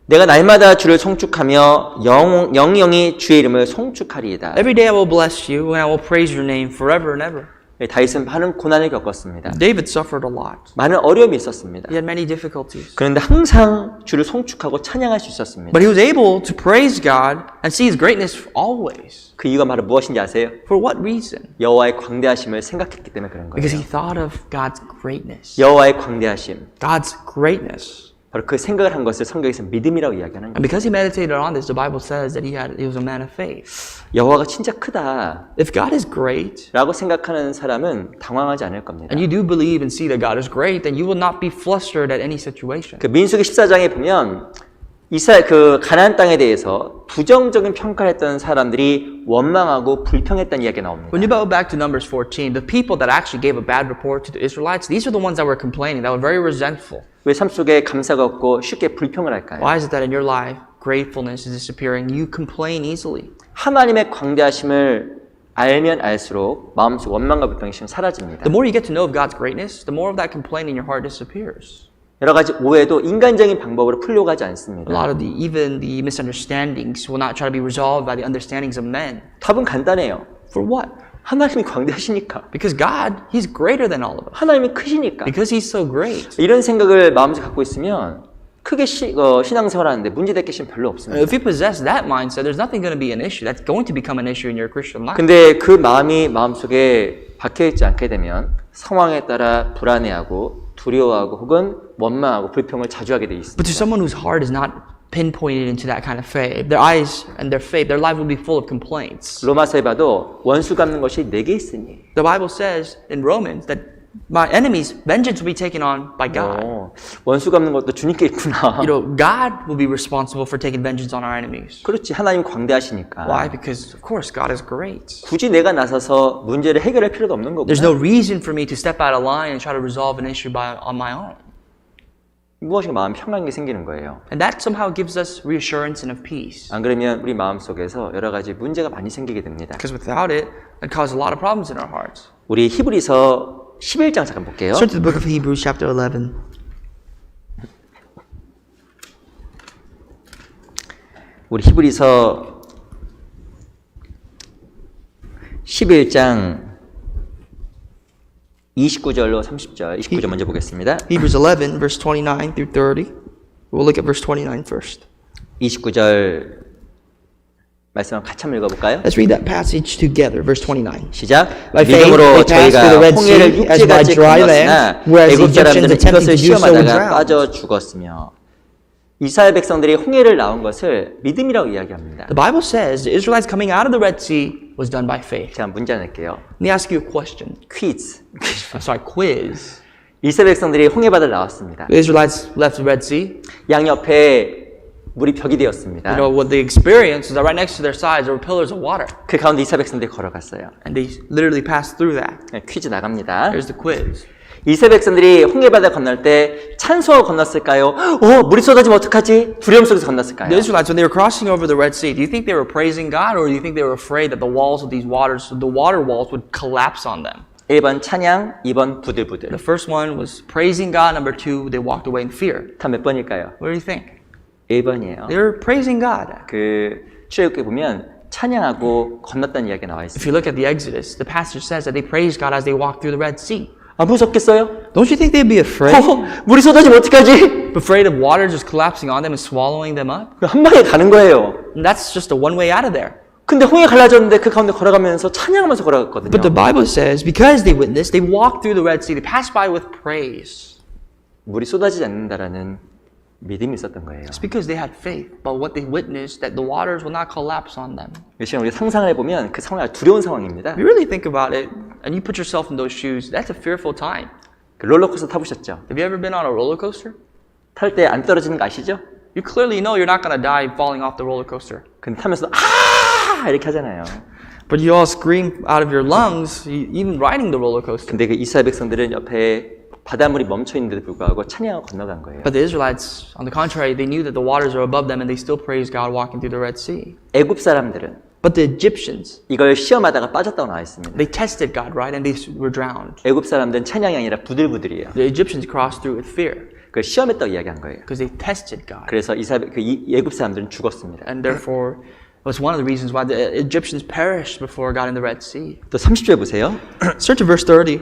내가 날마다 주를 송축하며 영영이 주의 이름을 송축하리이다. Every day I will bless you, and I will praise your name forever and ever. 다윗은 많은 고난을 겪었습니다. David suffered a lot. 많은 어려움이 있었습니다. He had many difficulties. 그런데 항상 주를 송축하고 찬양할 수 있었습니다. But he was able to praise God and see his greatness always. 그 이유가 바로 무엇인지 아세요? For what reason? 여호와의 광대하심을 생각했기 때문에 그런 Because 거예요. he thought of God's greatness. 여호와의 광대하심. God's greatness. 바로 그 생각을 한 것을 성경에서 믿음이라고 이야기하는 And 거예요. because he meditated on this, the Bible says that he was a man of faith. 여호와가 진짜 크다 If God is great, 라고 생각하는 사람은 당황하지 않을 겁니다. and you do believe and see that God is great, then you will not be flustered at any situation. 그 민수기 14장에 보면 이스라엘 그 가나안 땅에 대해서 부정적인 평가를 했던 사람들이 원망하고 불평했다는 이야기가 나옵니다. When you go back to Numbers 14, the people that actually gave a bad report to the Israelites, these are the ones that were complaining, that were very resentful. 왜 삶 속에 감사가 없고 쉽게 불평을 할까요? Why is it that in your life, gratefulness is disappearing? You complain easily. 하나님의 광대하심을 알면 알수록 마음속 원망과 불평이 사라집니다. The more you get to know of God's greatness, the more of that complaining in your heart disappears. 여러 가지 오해도 인간적인 방법으로 풀려고 하지 A 않습니다. lot of even the misunderstandings will not try to be resolved by the understandings of men. 답은 간단해요. For what? 하나님이 광대하시니까. Because God, He's greater than all of us. 하나님이 크시니까. Because He's so great. 이런 생각을 마음속에 갖고 있으면 크게 신앙생활하는데 문제될 게 별로 없습니다. If you possess that mindset, there's nothing going to be an issue. That's going to become an issue in your Christian life. 근데 그 마음이 마음속에 박혀있지 않게 되면 상황에 따라 불안해하고 두려워하고 혹은 원망하고 불평을 자주 하게 돼 있습니다. But to someone whose heart is not pinpointed into that kind of faith, their eyes and their faith, their life will be full of complaints. 로마서에 봐도 원수 갚는 것이 내게 있으니. The Bible says in Romans that my enemies, vengeance will be taken on by God. 원수 갚는 것도 주님께 있구나. You know, God will be responsible for taking vengeance on our enemies. 그렇지, 하나님 광대하시니까. Why? Because of course God is great. 굳이 내가 나서서 문제를 해결할 필요도 없는 거구나. There's no reason for me to step out of line and try to resolve an issue on my own. 무엇인가 마음 평안이 생기는 거예요. And that somehow gives us reassurance and of peace. 안 그러면 우리 마음 속에서 여러 가지 문제가 많이 생기게 됩니다. Because without it, it causes a lot of problems in our hearts. 우리 히브리서 11장 잠깐 볼게요. Turn to the book of Hebrews chapter 11. 우리 히브리서 11장 29절로 30절, 29절 먼저 보겠습니다. Hebrews 11 verse 29 through 30. We'll look at verse 29 first. 29절 말씀 같이 한번 읽어볼까요? Let's read that passage together. Verse 29. 시작. By faith, 믿음으로 they passed through the 저희가 Red 홍해를 Sea as by 육지같이 dry 건넜으나 land, whereas the 애굽 Egyptians 사람들은 attempting 이것을 to do so were 시험하다가 drowned. 빠져 죽었으며 이스라엘 백성들이 홍해를 나온 것을 믿음이라고 이야기합니다. The Bible says the Israelites coming out of the Red Sea was done by faith. 제가 문제 낼게요. Let me ask you a question. 퀴즈. Quiz. 이스라엘 백성들이 홍해바다를 나왔습니다. The Israelites left the Red Sea. 양옆에 물이 벽이 되었습니다. You know what they experienced is that right next to their sides there were pillars of water, 그 가운데 이스라엘 백성들이 걸어갔어요. and they literally passed through that. 네, 퀴즈 나갑니다. Here's the quiz. 이스라엘 백성들이 홍해바다 건널 때 찬송하고 건넜을까요? 물이 쏟아지면 어떡하지? 두려움 속에서 건넜을까요? The Israelites, when they were crossing over the Red Sea, do you think they were praising God, or do you think they were afraid that the walls of these waters, the water walls, would collapse on them? 1번 찬양, 2번 부들부들. The first one was praising God. Number two, they walked away in fear. 다 몇 번일까요? What do you think? 1번이에요. They were praising God. 그 출애굽기에 보면 찬양하고 건넜다는 이야기가 나와 If 있어요. you look at the Exodus, the passage says that they praised God as they walked through the Red Sea. 아, 무섭겠어요? Don't you think they'd be afraid? 물이 쏟아지면 어떡하지? Afraid of water just collapsing on them and swallowing them up? 한 방에 가는 거예요. And that's just a one way out of there. 근데 홍해 갈라졌는데 그 가운데 걸어가면서 찬양하면서 걸어갔거든요. But the Bible says, because they witnessed, they walked through the Red Sea, they passed by with praise. 물이 쏟아지지 않는다라는 믿음이 있었던 거예요. It's because they had faith, but what they witnessed, that the waters will not collapse on them. 이 시간 우리 상상을 해보면 그 상황이 아주 두려운 상황입니다. If you really think about it, and you put yourself in those shoes, that's a fearful time. 그 롤러코스터 타보셨죠? Have you ever been on a roller coaster? 탈 때 안 떨어지는 거 아시죠? You clearly know you're not going to die falling off the roller coaster. 근데 타면서 아 이렇게 하잖아요. But you all scream out of your lungs, even riding the roller coaster. 근데 그 이스라엘 백성들은 옆에 바닷물이 멈춰 있는데도 불구하고 찬양하고 건너간 거예요. But the Israelites, on the contrary, they knew that the waters are above them and they still praised God walking through the Red Sea. 애굽 사람들은 But the Egyptians, 이걸 시험하다가 빠졌다고 나와 있습니다. they tested God, right? And they were drowned. 애굽 사람들은 찬양이 아니라 부들부들이에요. The Egyptians crossed through with fear 그걸 시험했다고 이야기한 거예요. because they tested God. 그래서 애굽 사람들은 죽었습니다. And therefore, it was one of the reasons why the Egyptians perished before God in the Red Sea. 또 30절 보세요. Turn to verse 30.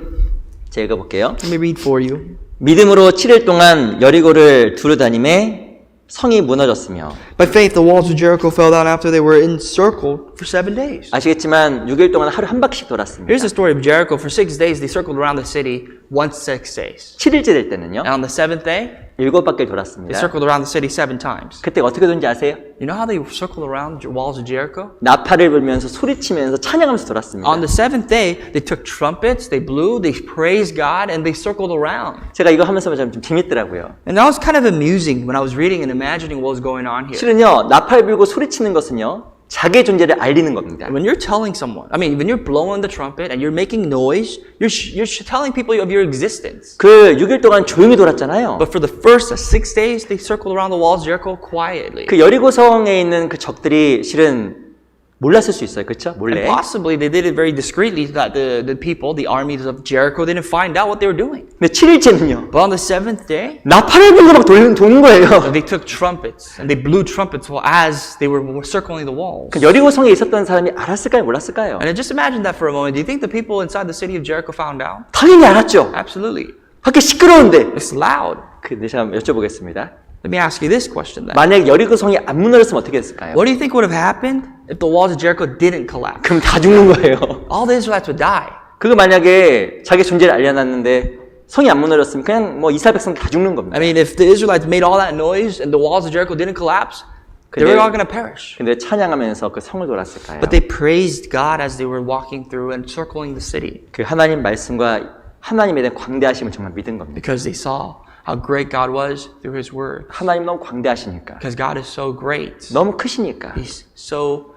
제가 읽어볼게요. Let me read for you. 믿음으로 7일 동안 여리고를 두루다니매 성이 무너졌으며 By faith, the walls of Jericho fell down after they were encircled for 7 days. 아시겠지만 6일 동안 하루 한 바퀴씩 돌았습니다. Here's the story of Jericho. For 6 days, they circled around the city once 6 days. 7일째 될 때는요. And on the 7th day, 7바퀴를 they 돌았습니다. circled around the city 7 times. 그때 어떻게 되는지 아세요? You know how they circled around the walls of Jericho? 나팔을 불면서 소리치면서 찬양하면서 돌았습니다. On the 7th day, they took trumpets, they blew, they praised God, and they circled around. 제가 이거 하면서 좀 재밌더라고요. And that was kind of amusing when I was reading and imagining what was going on here. 실은요, 나팔 불고 소리치는 것은요, 자기의 존재를 알리는 겁니다. When you're telling someone, when you're blowing the trumpet and you're making noise, you're telling people of your existence. 그 6일 동안 조용히 돌았잖아요. But for the first 6 days, they circled around the walls of Jericho quietly. 그 여리고성에 있는 그 적들이 실은 몰랐을 수 있어요. 그렇죠? And 몰래. possibly they did it very discreetly so that the people, the armies of Jericho, didn't find out what they were doing. 근데 7일째는요. But on the seventh day, 나팔을 불고 막 도는 거예요. they took trumpets and they blew trumpets as they were circling the walls. 그 여리고성에 있었던 사람이 알았을까요? 몰랐을까요? And just imagine that for a moment. Do you think the people inside the city of Jericho found out? 당연히 알았죠. Absolutely. 밖에 시끄러운데. It's loud. 근데 제가 여쭤보겠습니다. Let me ask you this question then. 만약 여리고성이 안 무너졌으면 어떻게 됐을까요? What do you think would have happened if the walls of Jericho didn't collapse? 그럼 다 죽는 거예요. All the Israelites would die. 그거 만약에 자기 존재를 알려놨는데 성이 안 무너졌으면 그냥 뭐 이스라엘 백성 다 죽는 겁니다. I mean, if the Israelites made all that noise and the walls of Jericho didn't collapse, they were all going to perish. 근데 찬양하면서 그 성을 돌았을까요? But they praised God as they were walking through and circling the city 그 하나님 말씀과 하나님에 대한 광대하심을 정말 믿은 겁니다. because they saw how great God was through His Word. 하나님 너무 광대하시니까. Because God is so great. 너무 크시니까. He's so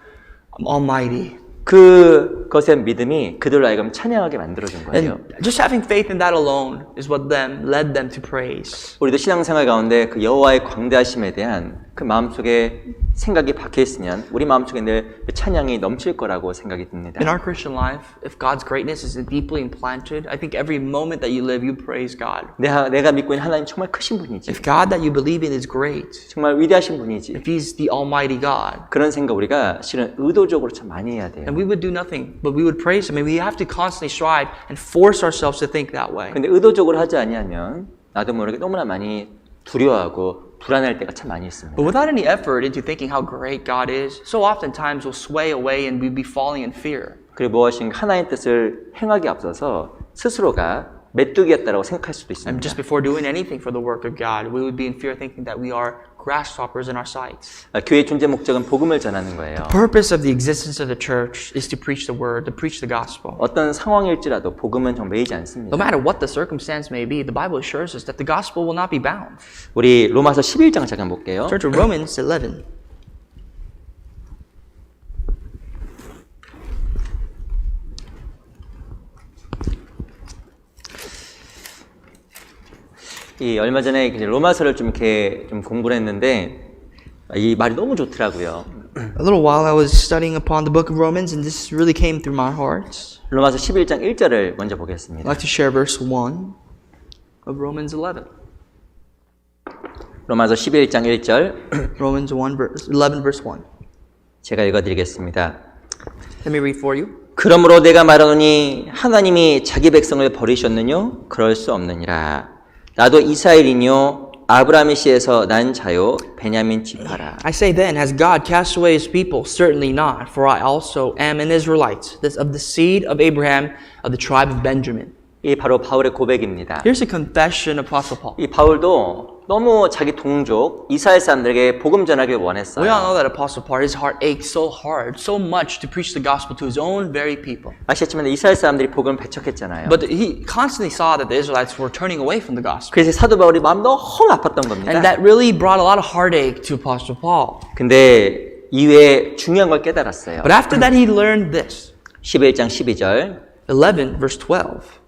almighty. 그것의 믿음이 그들로 하여금 찬양하게 만들어준 거예요. And just having faith in that alone is what led them to praise. 우리도 신앙생활 가운데 그 여호와의 광대하심에 대한 그 마음속에 생각이 박혀 있으면 우리 마음속에 늘 그 찬양이 넘칠 거라고 생각이 듭니다. In our Christian life, if God's greatness is deeply implanted, I think every moment that you live, you praise God. 내가 믿고 있는 하나님 정말 크신 분이지. If God that you believe in is great, 정말 위대하신 분이지. if He's the Almighty God, 그런 생각 우리가 실은 의도적으로 참 많이 해야 돼요. then we would do nothing, but we would praise Him. And we have to constantly strive and force ourselves to think that way. 근데 의도적으로 하지 아니하면 나도 모르게 너무나 많이 두려워하고 불안할 때가 참 많이 있습니다. But without any effort into thinking how great God is, so oftentimes we'll sway away and we'll be falling in fear. 그리고 무엇인가 하나님의 뜻을 행하기 앞서서 스스로가 메뚜기였다라고 생각할 수도 And 있습니다. just before doing anything for the work of God, we would be in fear thinking that we are grasshoppers in our sights. 교회의 존재 목적은 복음을 전하는 거예요. Purpose of the existence of the church is to preach the word, to preach the gospel. 어떤 상황일지라도 복음은 정말 매이지 않습니다. No matter what the circumstance may be, the Bible assures us that the gospel will not be bound. 우리 로마서 11장 잠깐 볼게요. Turn to Romans 11. 이 얼마 전에 로마서를 좀 이렇게 좀 공부를 했는데 이 말이 너무 좋더라고요. A little while I was studying upon the book of Romans and this really came through my heart. 로마서 11장 1절을 먼저 I'd 보겠습니다. like to share verse 1 of Romans 11. 로마서 11장 1절 Romans 11 verse 1. 제가 읽어드리겠습니다. Let me read for you. 그러므로 내가 말하노니 하나님이 자기 백성을 버리셨느뇨? 그럴 수 없느니라. 나도 이스라엘이뇨 아브라함의 씨에서 난 자요 베냐민 지파라. I say then, has God cast away His people? Certainly not, for I also am an Israelite, of the seed of Abraham, of the tribe of Benjamin. 이 바로 바울의 고백입니다. Here's a confession of Apostle Paul. 이 바울도 너무 자기 동족 이스라엘 사람들에게 복음 전하기를 원했어요. We all know that Apostle Paul, his heart ached so hard, so much to preach the gospel to his own very people. 아시겠지만 이스라엘 사람들이 복음을 배척했잖아요. But he constantly saw that the Israelites were turning away from the gospel. 그래서 사도 바울이 마음 너무 아팠던 겁니다. And that really brought a lot of heartache to Apostle Paul. 근데 이외에 중요한 걸 깨달았어요. But after that, he learned this. 11장 12절 11 verse 12.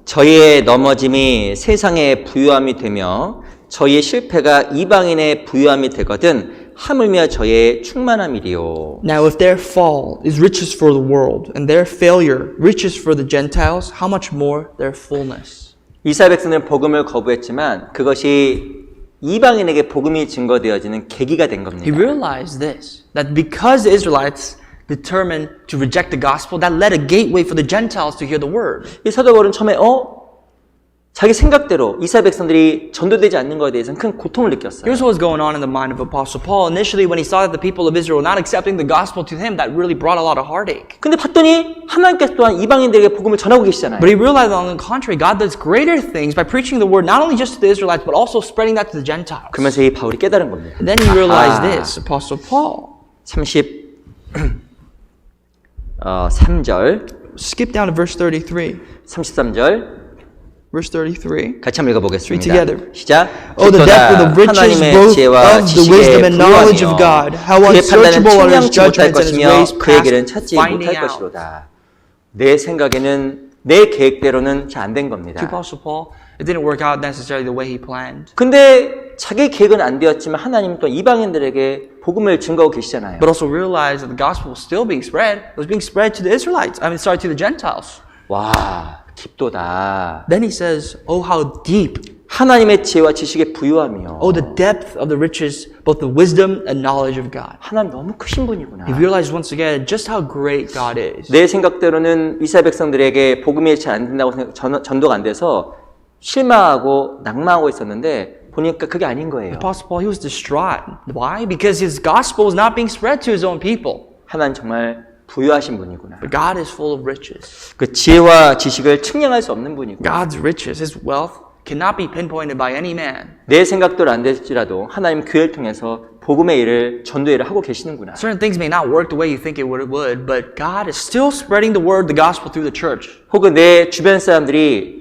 저희의 넘어짐이 세상의 부요함이 되며 저희의 실패가 이방인의 부요함이 되거든 하물며 저희의 충만함이리요. Now if their fall is riches for the world, and their failure riches for the Gentiles, how much more their fullness? 이스라엘 백성들은 복음을 거부했지만 그것이 이방인에게 복음이 증거되어지는 계기가 된 겁니다. He realized this, that because the Israelites determined to reject the gospel, that led a gateway for the Gentiles to hear the word. 이 사도 바울은 처음에 자기 생각대로 이스라엘 백성들이 전도되지 않는 것에 대해서는 큰 고통을 느꼈어요. Here's what was going on in the mind of Apostle Paul. Initially, when he saw that the people of Israel were not accepting the gospel to him, that really brought a lot of heartache. 근데 봤더니 하나님께서 또한 이방인들에게 복음을 전하고 계시잖아요. But he realized on the contrary, God does greater things by preaching the word not only just to the Israelites, but also spreading that to the Gentiles. 그러면서 이 바울이 깨달은 겁니다. And then he realized this, Apostle Paul. 33절 Skip down to verse 33. 33절 Verse 33. 같이 한번 읽어보겠습니다. together. 시작. Oh, the depth of the riches 하나님의 both 지혜와 of the wisdom and knowledge of God. How 그의 판단은 unsearchable are His 측량치 못할 judgments and His 것이며 ways 그의 길은 past 찾지 finding 못할 out. 것이로다. 내 생각에는 내 계획대로는 잘 안 된 To 겁니다. Apostle Paul, it didn't work out necessarily the way he planned. 근데 자기 계획은 안 되었지만 하나님 또 이방인들에게 복음을 증거하고 계시잖아요. But also realize that the gospel was still being spread. It was being spread to the Israelites. To the Gentiles. 와, 깊도다. Then he says, oh, how deep. 하나님의 지혜와 지식의 부유함이요. Oh, the depth of the riches, both the wisdom and knowledge of God. 하나님 너무 크신 분이구나. He realized once again just how great God is. 내 생각대로는 이스라엘 백성들에게 복음이 잘 안 된다고 전도가 안 돼서 실망하고 낭망하고 있었는데 보니까 그게 아닌 거예요. Apostle Paul, he was distraught. Why? Because his gospel was not being spread to his own people. 하나님 정말 부유하신 분이구나. But God is full of riches. 그 지혜와 지식을 측량할 수 없는 분이구나. God's riches, his wealth, cannot be pinpointed by any man. 내 생각대로 안 될지라도 하나님 교회를 통해서 복음의 일을, 전도의 일을 하고 계시는구나. Certain things may not work the way you think it would, but God is still spreading the word, the gospel through the church. 혹은 내 주변 사람들이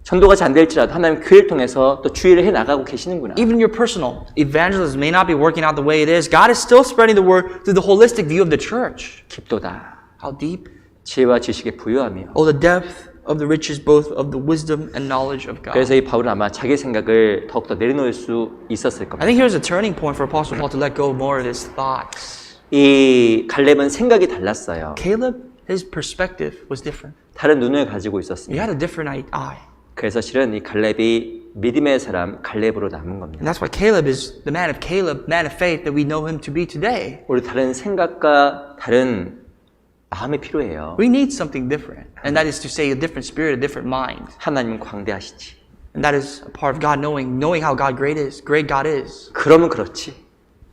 전도가 잘 안 될지라도 하나님 교회를 통해서 또 주의를 해 나가고 계시는구나. Even your personal evangelism may not be working out the way it is. God is still spreading the word through the holistic view of the church. 깊도다. How deep? 지혜와 지식의 부유함이요. Oh, the depth of the riches, both of the wisdom and knowledge of God. 그래서 이 바울은 아마 자기 생각을 더욱더 내려놓을 수 있었을 I 겁니다. think here's a turning point for Apostle Paul to let go more of his thoughts. 이 갈렙은 생각이 달랐어요. Caleb, his perspective was different. 다른 눈을 가지고 He 있었습니다. had a different eye. 그래서 실은 이 갈렙이 믿음의 사람 갈렙으로 남은 And 겁니다. that's why Caleb is the man of Caleb, man of faith that we know him to be today. 우리 다른 생각과 다른 마음이 필요해요. We need something different. And that is to say a different spirit, a different mind. 하나님은 광대하시지. And that is a part of God knowing how great God is. 그러면 그렇지.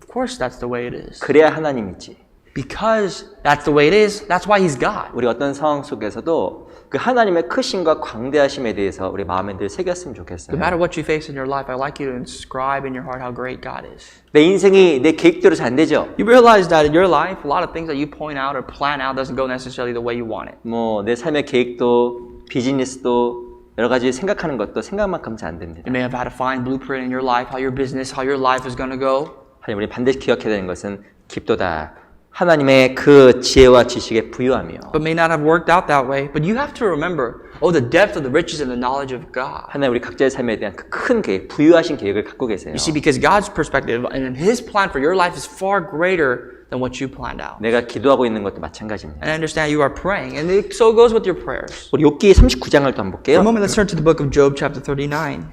Of course that's the way it is. 그래야 하나님이지. Because that's the way it is, that's why he's God. 우리 어떤 상황 속에서도 그 하나님의 크심과 광대하심에 대해서 우리 마음에 늘 새겼으면 좋겠어요. No matter what you face in your life, I'd like you to inscribe in your heart how great God is. 내 인생이 내 계획대로 잘 안 되죠. You realize that in your life, a lot of things that you point out or plan out doesn't go necessarily the way you want it. 뭐 내 삶의 계획도 비즈니스도 여러 가지 생각하는 것도 생각만큼 잘 안 됩니다. You may have had a fine blueprint in your life, how your business, how your life is going to go. 하나님 우리 반드시 기억해야 되는 것은 깊도다. 하나님의 그 지혜와 지식의 부유함이요. But may not have worked out that way. But you have to remember, oh, the depth of the riches and the knowledge of God. 하나님 우리 각자의 삶에 대한 그 큰 계획, 부유하신 계획을 갖고 계세요. You see, because God's perspective and His plan for your life is far greater than what you planned out. 내가 기도하고 있는 것도 마찬가지입니다. And I understand you are praying, and so goes with your prayers. 우리 욥기 39장을 또 한번 볼게요. For a moment, let's turn to the book of Job, chapter 39,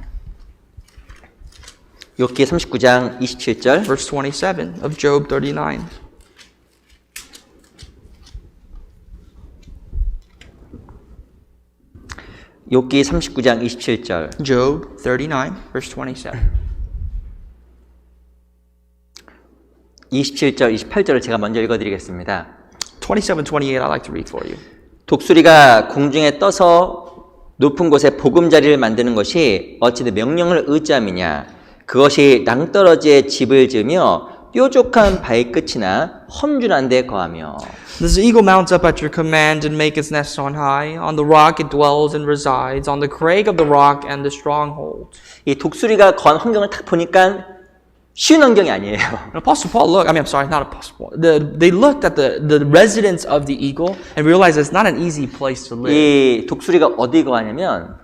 욥기 39장 27절. verse 27 of Job 39. 욥기 39장 27절. Job 39, verse 27. 27절, 28절을 제가 먼저 읽어드리겠습니다. 27, 28, I'd like to read for you. 독수리가 공중에 떠서 높은 곳에 보금자리를 만드는 것이 어찌 내 명령을 의지함이냐. 그것이 낭떠러지에 집을 지으며 뾰족한 바위 끝이나 험준한 데 거하며. This eagle mounts up at your command and makes its nest on high. On the rock it dwells and resides, on the crag of the rock and the stronghold. 이 독수리가 거한 환경을 딱 보니까 쉬운 환경이 아니에요. And Apostle Paul not Apostle Paul. They looked at the residence of the eagle and realized it's not an easy place to live. 이 독수리가 어디 거하냐면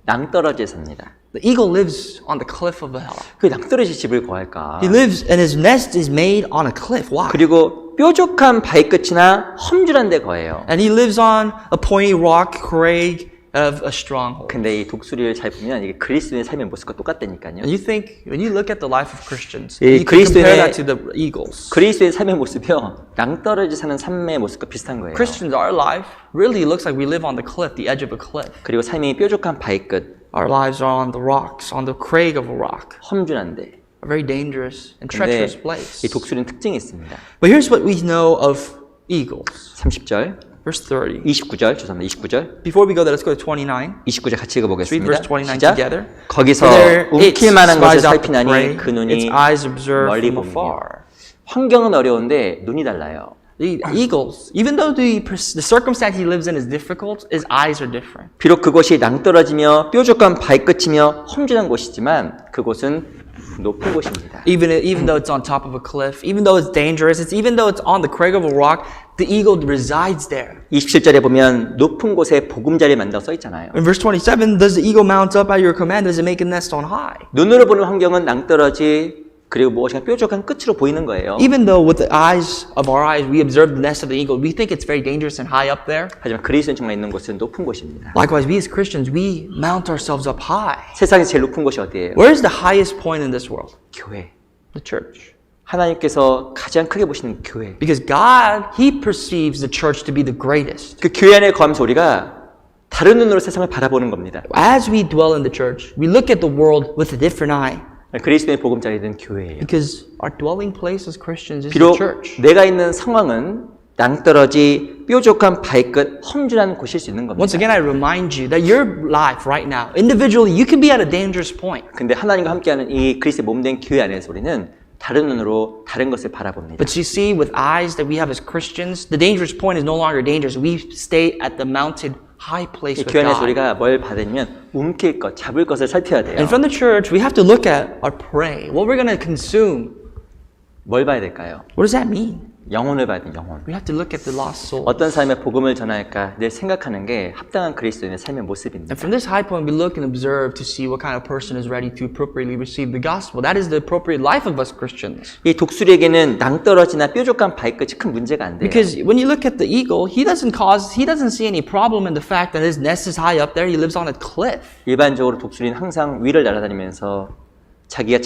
낭떠러지에 삽니다. The eagle lives on the cliff of a hill. 그 낭떠러지 집을 거할까? He lives and his nest is made on a cliff. Why? 그리고 뾰족한 바위 끝이나 험준한 데 거해요. And he lives on a pointy rock crag of a stronghold. 근데 이 독수리를 잘 보면 이게 그리스도인의 삶의 모습과 똑같다니까요. And you think, when you look at the life of Christians, 이 you can compare 그리스도인의 that to the eagles. 그리스도의 삶의 모습이요. 낭떠러지 사는 삶의 모습과 비슷한 거예요. Christians, our life really looks like we live on the cliff, the edge of a cliff. 그리고 삶이 뾰족한 바위 끝, Our lives are on the rocks, on the crag of a rock. 험준한데. A very dangerous and 근데 treacherous place. 이 독수리는 특징이 있습니다. But here's what we know of eagles. 30절, Verse 30. 29절, 죄송합니다. 29절. Before we go there, let's go to 29. 29절 같이 읽어보겠습니다. Read verse 29 시작. together. 거기서 There it 움킬 만한 것을 spies out the 살피나니 prey, 그 its 눈이 eyes observe 멀리 from 보며. afar. 환경은 어려운데 눈이 달라요. The eagles, even though the circumstance he lives in is difficult, his eyes are different. 비록 그곳이 낭떠러지며 뾰족한 바위 끝이며 험준한 곳이지만 그곳은 높은 곳입니다. Even though it's on top of a cliff, even though it's dangerous, even though it's on the crag of a rock, the eagle resides there. 27절에 보면 높은 곳에 보금자리 만다고 써 있잖아요. In verse 27, does the eagle mount up at your command? Does it make a nest on high? 눈으로 보는 환경은 낭떠러지 그리고 무엇인가 뾰족한 끝으로 보이는 거예요. Even though with the eyes of our eyes we observe the nest of the eagle, we think it's very dangerous and high up there. 하지만 그리스도인 정말 있는 곳은 높은 곳입니다. Likewise, we as Christians, we mount ourselves up high. 세상에서 제일 높은 곳이 어디예요? Where is the highest point in this world? 교회. The church. 하나님께서 가장 크게 보시는 교회. Because God, He perceives the church to be the greatest. 그 교회 안에 거하면서 우리가 다른 눈으로 세상을 바라보는 겁니다. As we dwell in the church, we look at the world with a different eye. 그리스도의 보금자리는 교회예요. Because our dwelling place as Christians is the 비록 church. 내가 있는 상황은 낭떠러지 뾰족한 발끝 험준한 곳일 수 있는 겁니다. Once again, I remind you that your life right now, individually, you can be at a dangerous point. 근데 하나님과 함께하는 이 그리스도의 몸된 교회 안에서 우리는 다른 눈으로 다른 것을 바라봅니다. But you see, with eyes that we have as Christians, the dangerous point is no longer dangerous. We stay at the mounted high place 이 with 교회 안에서 God. 우리가 뭘 받으면 움킬 것, 잡을 것을 살펴야 돼요. And from the church, we have to look at our prey. What we're going to consume. 뭘 봐야 될까요? What does that mean? 영혼을 봐야 돼, 영혼. We have to look at the lost soul. 어떤 삶에 복음을 전할까 늘 생각하는 게 합당한 그리스도인의 삶의 모습입니다. And from this high point, we look and observe to see what kind of person is ready to appropriately receive the gospel. That is the appropriate life of us Christians. 이 독수리에게는 낭떠러지나 뾰족한 발끝이 큰 문제가 안 돼요. Because when you look at the eagle, he doesn't see any problem in the fact that his nest is high up there. He lives on a cliff. 일반적으로 독수리는 항상 위를 날아다니면서 자기가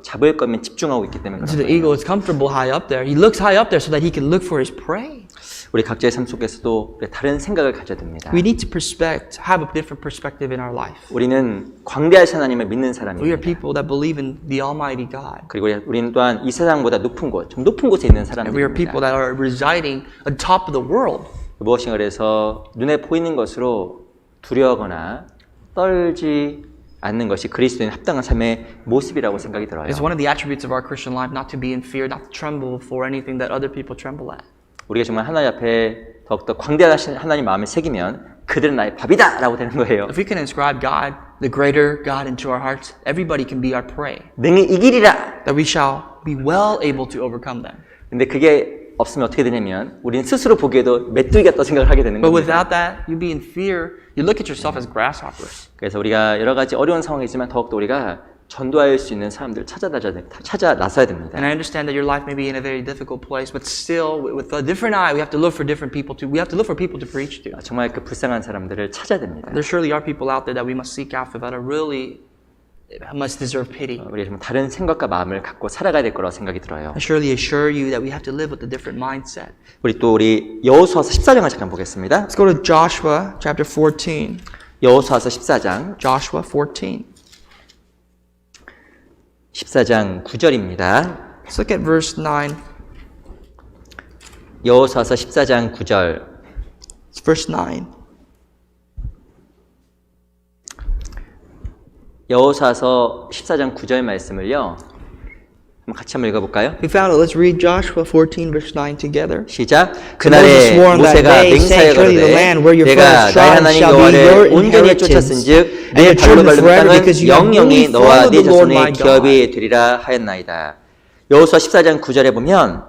잡을 거면 집중하고 있기 때문에 So the 그런 거예요. eagle is comfortable high up there. He looks high up there so that he can look for his prey. 우리 각자의 삶 속에서도 다른 생각을 가져야 됩니다. We need to have a different perspective in our life. 우리는 광대하신 하나님을 믿는 We are 사람입니다. people that believe in the Almighty God. 그리고 우리는 또한 이 세상보다 높은 곳, 좀 높은 곳에 있는 And we are people 사람들입니다. that are residing on top of the world. 무엇인가 그래서 눈에 보이는 것으로 두려워하거나 떨지 않는 것이 그리스도인 합당한 삶의 모습이라고 생각이 들어요. It's one of the attributes of our Christian life not to be in fear, not to tremble for anything that other people tremble at. 우리가 정말 하나님 앞에 더욱더 광대하신 하나님 마음에 새기면 그들은 나의 밥이다 라고 되는 거예요. If we can inscribe God, the greater God, into our hearts, everybody can be our prey. 능히 이기리라. That we shall be well able to overcome them. 근데 그게 없으면 어떻게 되냐면 우리는 스스로 보기에도 메뚜기 같다 생각을 하게 되는 But 겁니다. without that, you be in fear. You look at yourself as grasshoppers. 그래서 우리가 여러 가지 어려운 상황이지만 더욱더 우리가 전도할 수 있는 사람들을 찾아 나서야 됩니다. And I understand that your life may be in a very difficult place, but still, with a different eye, we have to look for different people to. We have to look for people to preach to. 정말 그 불쌍한 사람들을 찾아야 됩니다. There surely are people out there that we must seek after that are really must deserve pity. 우리가 좀 다른 생각과 마음을 갖고 살아가야 될 거라고 생각이 들어요. I surely assure you that we have to live with a different mindset. 우리 여호수아서 14장을 잠깐 보겠습니다. Let's go to Joshua chapter 14. 여호수아서 14장 Joshua 14. 14장 9절입니다. Let's look at verse 9. 여호수아서 14장 9절. It's verse 9. 여호수아서 14장 9절 말씀을요. 같이 한번 읽어볼까요? We found it. Let's read Joshua 14 verse 9 together. 시작. Moses 그날에 swore on that 모세가 day, 맹세하여 saying, "Surely the land where 가로되 your 내가 fathers 나의 trod 하나님 shall be your 여호와를 온전히 inheritance, 쫓았은즉 and 내 your 발로 children 밟는 forever, 땅은 because you have 영영이 fully 너와 followed 네 the Lord my 자손의 God." 기업이 되리라 하였나이다. 여호수아 14장 9절에 보면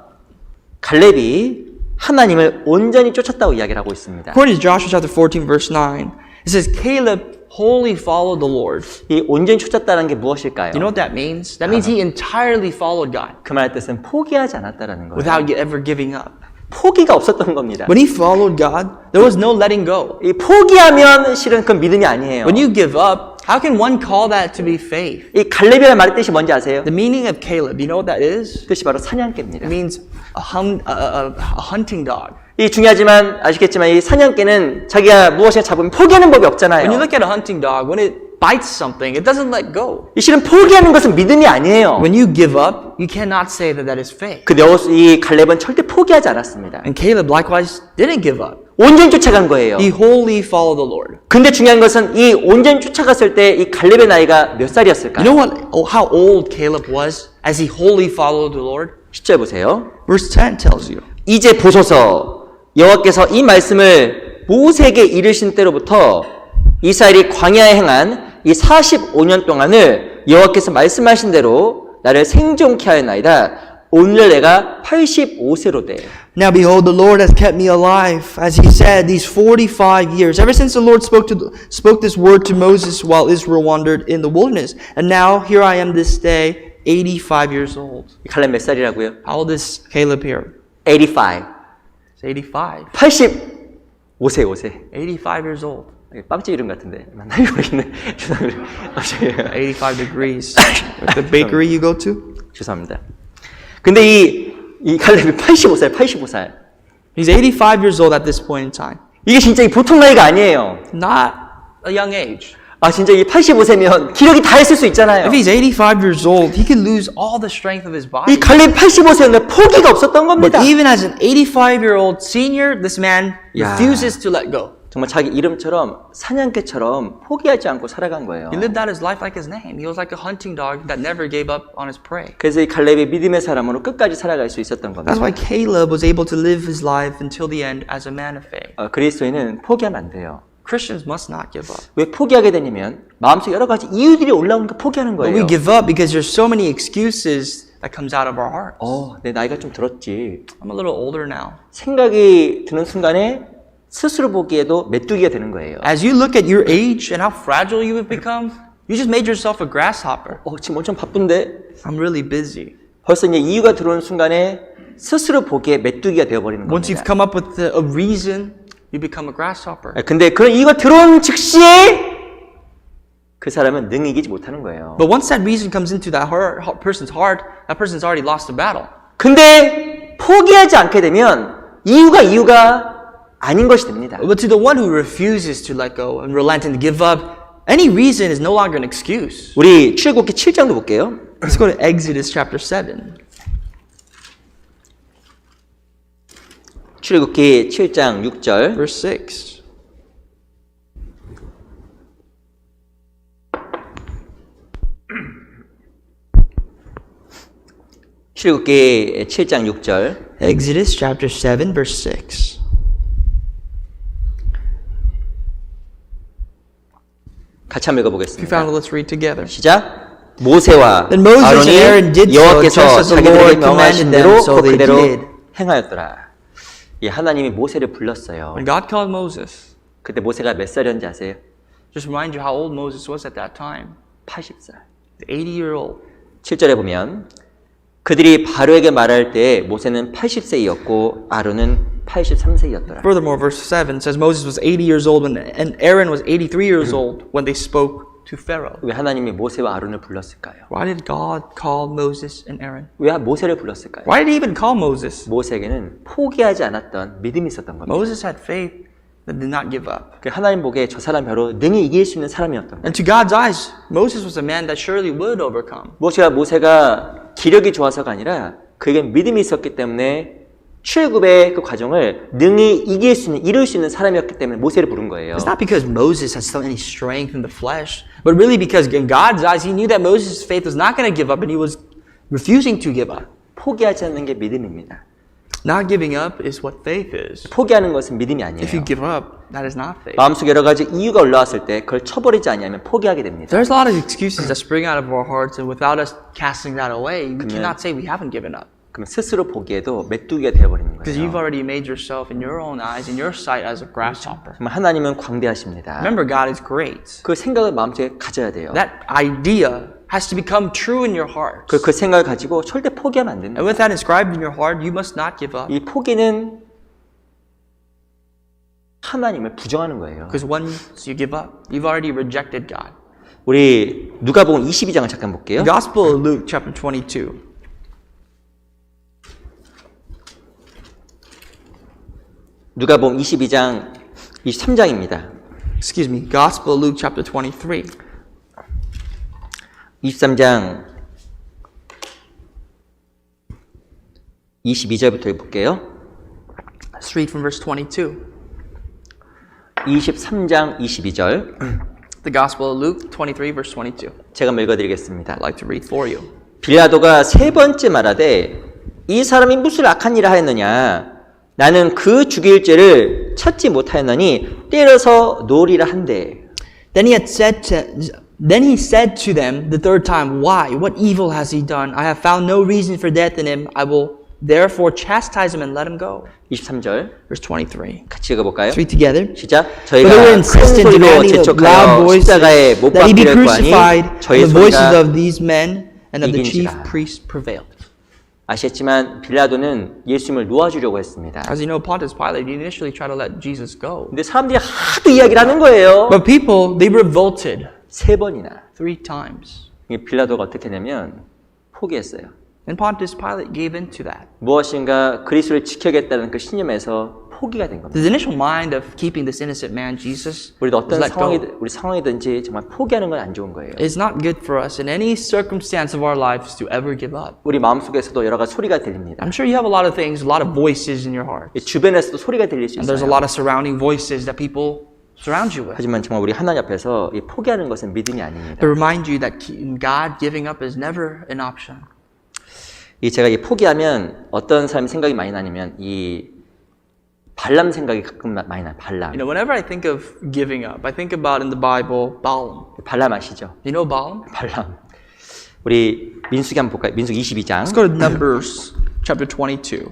갈렙이 하나님을 온전히 쫓았다고 이야기를 하고 있습니다. According to Joshua chapter 14 verse 9, it says Caleb wholly followed the Lord. 이 온전히 쫓았다는 게 무엇일까요? You know what that means? That means he entirely followed God 그 말의 뜻은 포기하지 않았다라는 거예요. without ever giving up. 포기가 없었던 겁니다. When he followed God, there was no letting go. 이 포기하면 실은 그건 믿음이 아니에요. When you give up, how can one call that to be faith? 이 갈렙이라는 말의 뜻이 뭔지 아세요? The meaning of Caleb, you know what that is? 뜻이 바로 사냥개입니다. It means a hunting dog. 이 중요하지만 아시겠지만 이 사냥개는 자기가 무엇을 잡으면 포기하는 법이 없잖아요. When you look at a hunting dog, when it bites something, it doesn't let go. 이 실은 포기하는 것은 믿음이 아니에요. When you give up, you cannot say that that is faith. 그 이 갈렙은 절대 포기하지 않았습니다. And Caleb likewise didn't give up. 온전히 쫓아간 거예요. He wholly followed the Lord. 근데 중요한 것은 이 온전히 쫓아갔을 때 이 갈렙의 나이가 몇 살이었을까요? You know how old Caleb was as he wholly followed the Lord? 10절 보세요. Verse 10 tells you. 이제 보소서 여호와께서 이 말씀을 모세에게 이르신 때로부터 이스라엘이 광야에 행한 이 45년 동안을 여호와께서 말씀하신 대로 나를 생존케 하였나이다. 오늘 내가 85세로 돼. Now behold, the Lord has kept me alive, as he said, these 45 years, ever since the Lord spoke this word to Moses while Israel wandered in the wilderness. And now here I am this day, 85 years old. 칼렙 몇 살이라고요? How old is Caleb here? 85. He's 85. 85세. 85 years old. 빵집 이름 같은데. 맞나요? 모르겠네. 죄송합니다. 85 degrees. At the bakery you go to? 죄송합니다. 근데 이 칼렙이 85살. He's 85 years old at this point in time. 이게 진짜 보통 나이가 아니에요. Not a young age. 아, 진짜 이 85세면 기력이 다 있을 수 있잖아요. If he's 85 years old, he could lose all the strength of his 이 body. 칼렙 85세였는데 포기가 없었던 겁니다. But even as an 85-year-old senior, this man 야. refuses to let go. 정말 자기 이름처럼 사냥개처럼 포기하지 않고 살아간 거예요. He lived out his life like his name. He was like a hunting dog that never gave up on his prey. 그래서 이 칼렙이 믿음의 사람으로 끝까지 살아갈 수 있었던 겁니다. That's why Caleb was able to live his life until the end as a man of faith. 그리스도인은 포기하면 안 돼요. Christians must not give up. 왜 포기하게 되냐면 마음속에 여러 가지 이유들이 올라오니까 포기하는 But 거예요. we give up because there's so many excuses that comes out of our hearts. 내 나이가 좀 들었지. I'm a little older now. 생각이 드는 순간에 스스로 보기에도 메뚜기가 되는 거예요. As you look at your age and how fragile you have become, you just made yourself a grasshopper. 지금 엄청 바쁜데 I'm really busy. 벌써 이제 이유가 들어오는 순간에 스스로 보기에 메뚜기가 되어버리는 Once 겁니다. you've come up with a reason, you become a grasshopper. 근데 그런 이유가 들어온 즉시에 그 사람은 능히 이기지 못하는 거예요. But once that reason comes into that person's heart, that person's already lost the battle. 근데 포기하지 않게 되면 이유가 아닌 것이 됩니다. But to the one who refuses to let go and relent and give up, any reason is no longer an excuse. 우리 출애굽기 7장도 볼게요. Let's go to Exodus chapter 7. 출애굽기 7장 6절. Verse 6. 출애굽기 7장 6절. Exodus chapter 7 verse 6. 같이 한번 If you 읽어보겠습니다. found it, let's read together. 시작. 모세와 Then Moses and Aaron 아론이 did so, 여호와께서 just as the 자기들에게 Lord 명하신 commanded them, 대로 so they 그대로 did. 행하였더라. 하나님이 모세를 불렀어요. When God called Moses, 그때 모세가 몇 살이었는지 아세요? just remind you how old Moses was at that time. 80살. 80-year-old. 7절에 보면 그들이 바로에게 말할 때 모세는 80세이었고 아론은 83세이었더라. Furthermore, verse 7 says Moses was 80 years old and Aaron was 83 years old when they spoke to Pharaoh. 왜 하나님이 모세와 아론을 불렀을까요? Why did God call Moses and Aaron? 왜 모세를 불렀을까요? Why did he even call Moses? 모세에게는 포기하지 않았던 믿음이 있었던 겁니다. Moses had faith that did not give up. 하나님 보기에 저 사람 바로 능히 이길 수 있는 사람이었던 거예요. And to God's eyes, Moses was a man that surely would overcome. 모세가 기력이 좋아서가 아니라 그에게 믿음이 있었기 때문에 출애굽의 그 과정을 능히 이길 수 있는, 이룰 수 있는 사람이었기 때문에 모세를 부른 거예요. It's not because Moses has any strength in the flesh, but really because in God's eyes, he knew that Moses' faith was not going to give up and he was refusing to give up. 포기하지 않는 게 믿음입니다. Not giving up is what faith is. 포기하는 것은 믿음이 If you 아니에요. give up, that is not faith. 마음속에 여러 가지 이유가 올라왔을 때 그걸 쳐버리지 않으면 포기하게 됩니다. There's a lot of excuses that spring out of our hearts, and without us casting that away, we cannot say we haven't given up. 그럼 스스로 보기에도 메뚜기가 되어버리는 Because you've 거예요. already made yourself in your own eyes, in your sight, as a grasshopper. 정말 하나님은 광대하십니다. Remember, God is great. 그 생각을 마음속에 가져야 돼요. That idea has to become true in your heart. 그 생각을 가지고 절대 포기하면 안 됩니다. And with that inscribed in your heart, you must not give up. 이 포기는 하나님을 부정하는 거예요. Because once you give up, you've already rejected God. 우리 누가복음 22장을 잠깐 볼게요. The Gospel of Luke, chapter 22. 누가복음 22장 23장입니다. Excuse me, Gospel of Luke, chapter 23. 23장 22절부터 볼게요. Let's read from verse 22. 23장 22절 The Gospel of Luke, 23, verse 22. 제가 한번 읽어드리겠습니다. I'd like to read for you. 빌라도가 세 번째 말하되 이 사람이 무슨 악한 일을 하였느냐 나는 그 죽일 죄를 찾지 못하였나니 때려서 놓으리라 한대. Then he had said to Then he said to them the third time, Why? What evil has he done? I have found no reason for death in him. I will therefore chastise him and let him go. 23절 Verse 23. 같이 읽어볼까요? Let's read together. 시작. But 저희가 they were 큰 insistent, 소리로 demanding with loud 재촉하여 voices 십자가에 못 that he be 박히려 crucified. 구하니 저희 And the voices 소리가 of these men and of the chief 이긴지라. priests prevailed. 아시겠지만 빌라도는 예수님을 놓아주려고 했습니다. As you know, Pontius Pilate initially tried to let Jesus go. 근데 사람들이 하도 이야기를 하는 거예요. But people, they revolted 3번이나. 3 times. 빌라도가 어떻게 하냐면 포기했어요. And Pontius Pilate gave in to that. 무엇인가 그리스도를 지켜야겠다는 그 신념에서 포기가 된 겁니다. The initial mind of keeping this innocent man, Jesus, 우리도 was 어떤 let go. 우리 상황이든지 정말 포기하는 건 안 좋은 거예요. It's not good for us in any circumstance of our lives to ever give up. 우리 마음속에서도 여러 가지 소리가 들립니다. I'm sure you have a lot of things, a lot of voices in your heart. 주변에서도 소리가 들릴 수 And there's a 있어요. lot of surrounding voices that people surround you with. 하지만 정말 우리 하나님 앞에서 이 포기하는 것은 믿음이 아닙니다. But remind you that God giving up is never an option. 제가 이 포기하면 어떤 사람이 생각이 많이 나냐면 이 발람 생각이 가끔 많이 나요. 발람. You know, whenever I think of giving up, I think about in the Bible, Balaam. 발람 아시죠? You know Balaam? 발람. 우리 민수기 한번 볼까요? 민수기 22장. Let's go to Numbers chapter 22.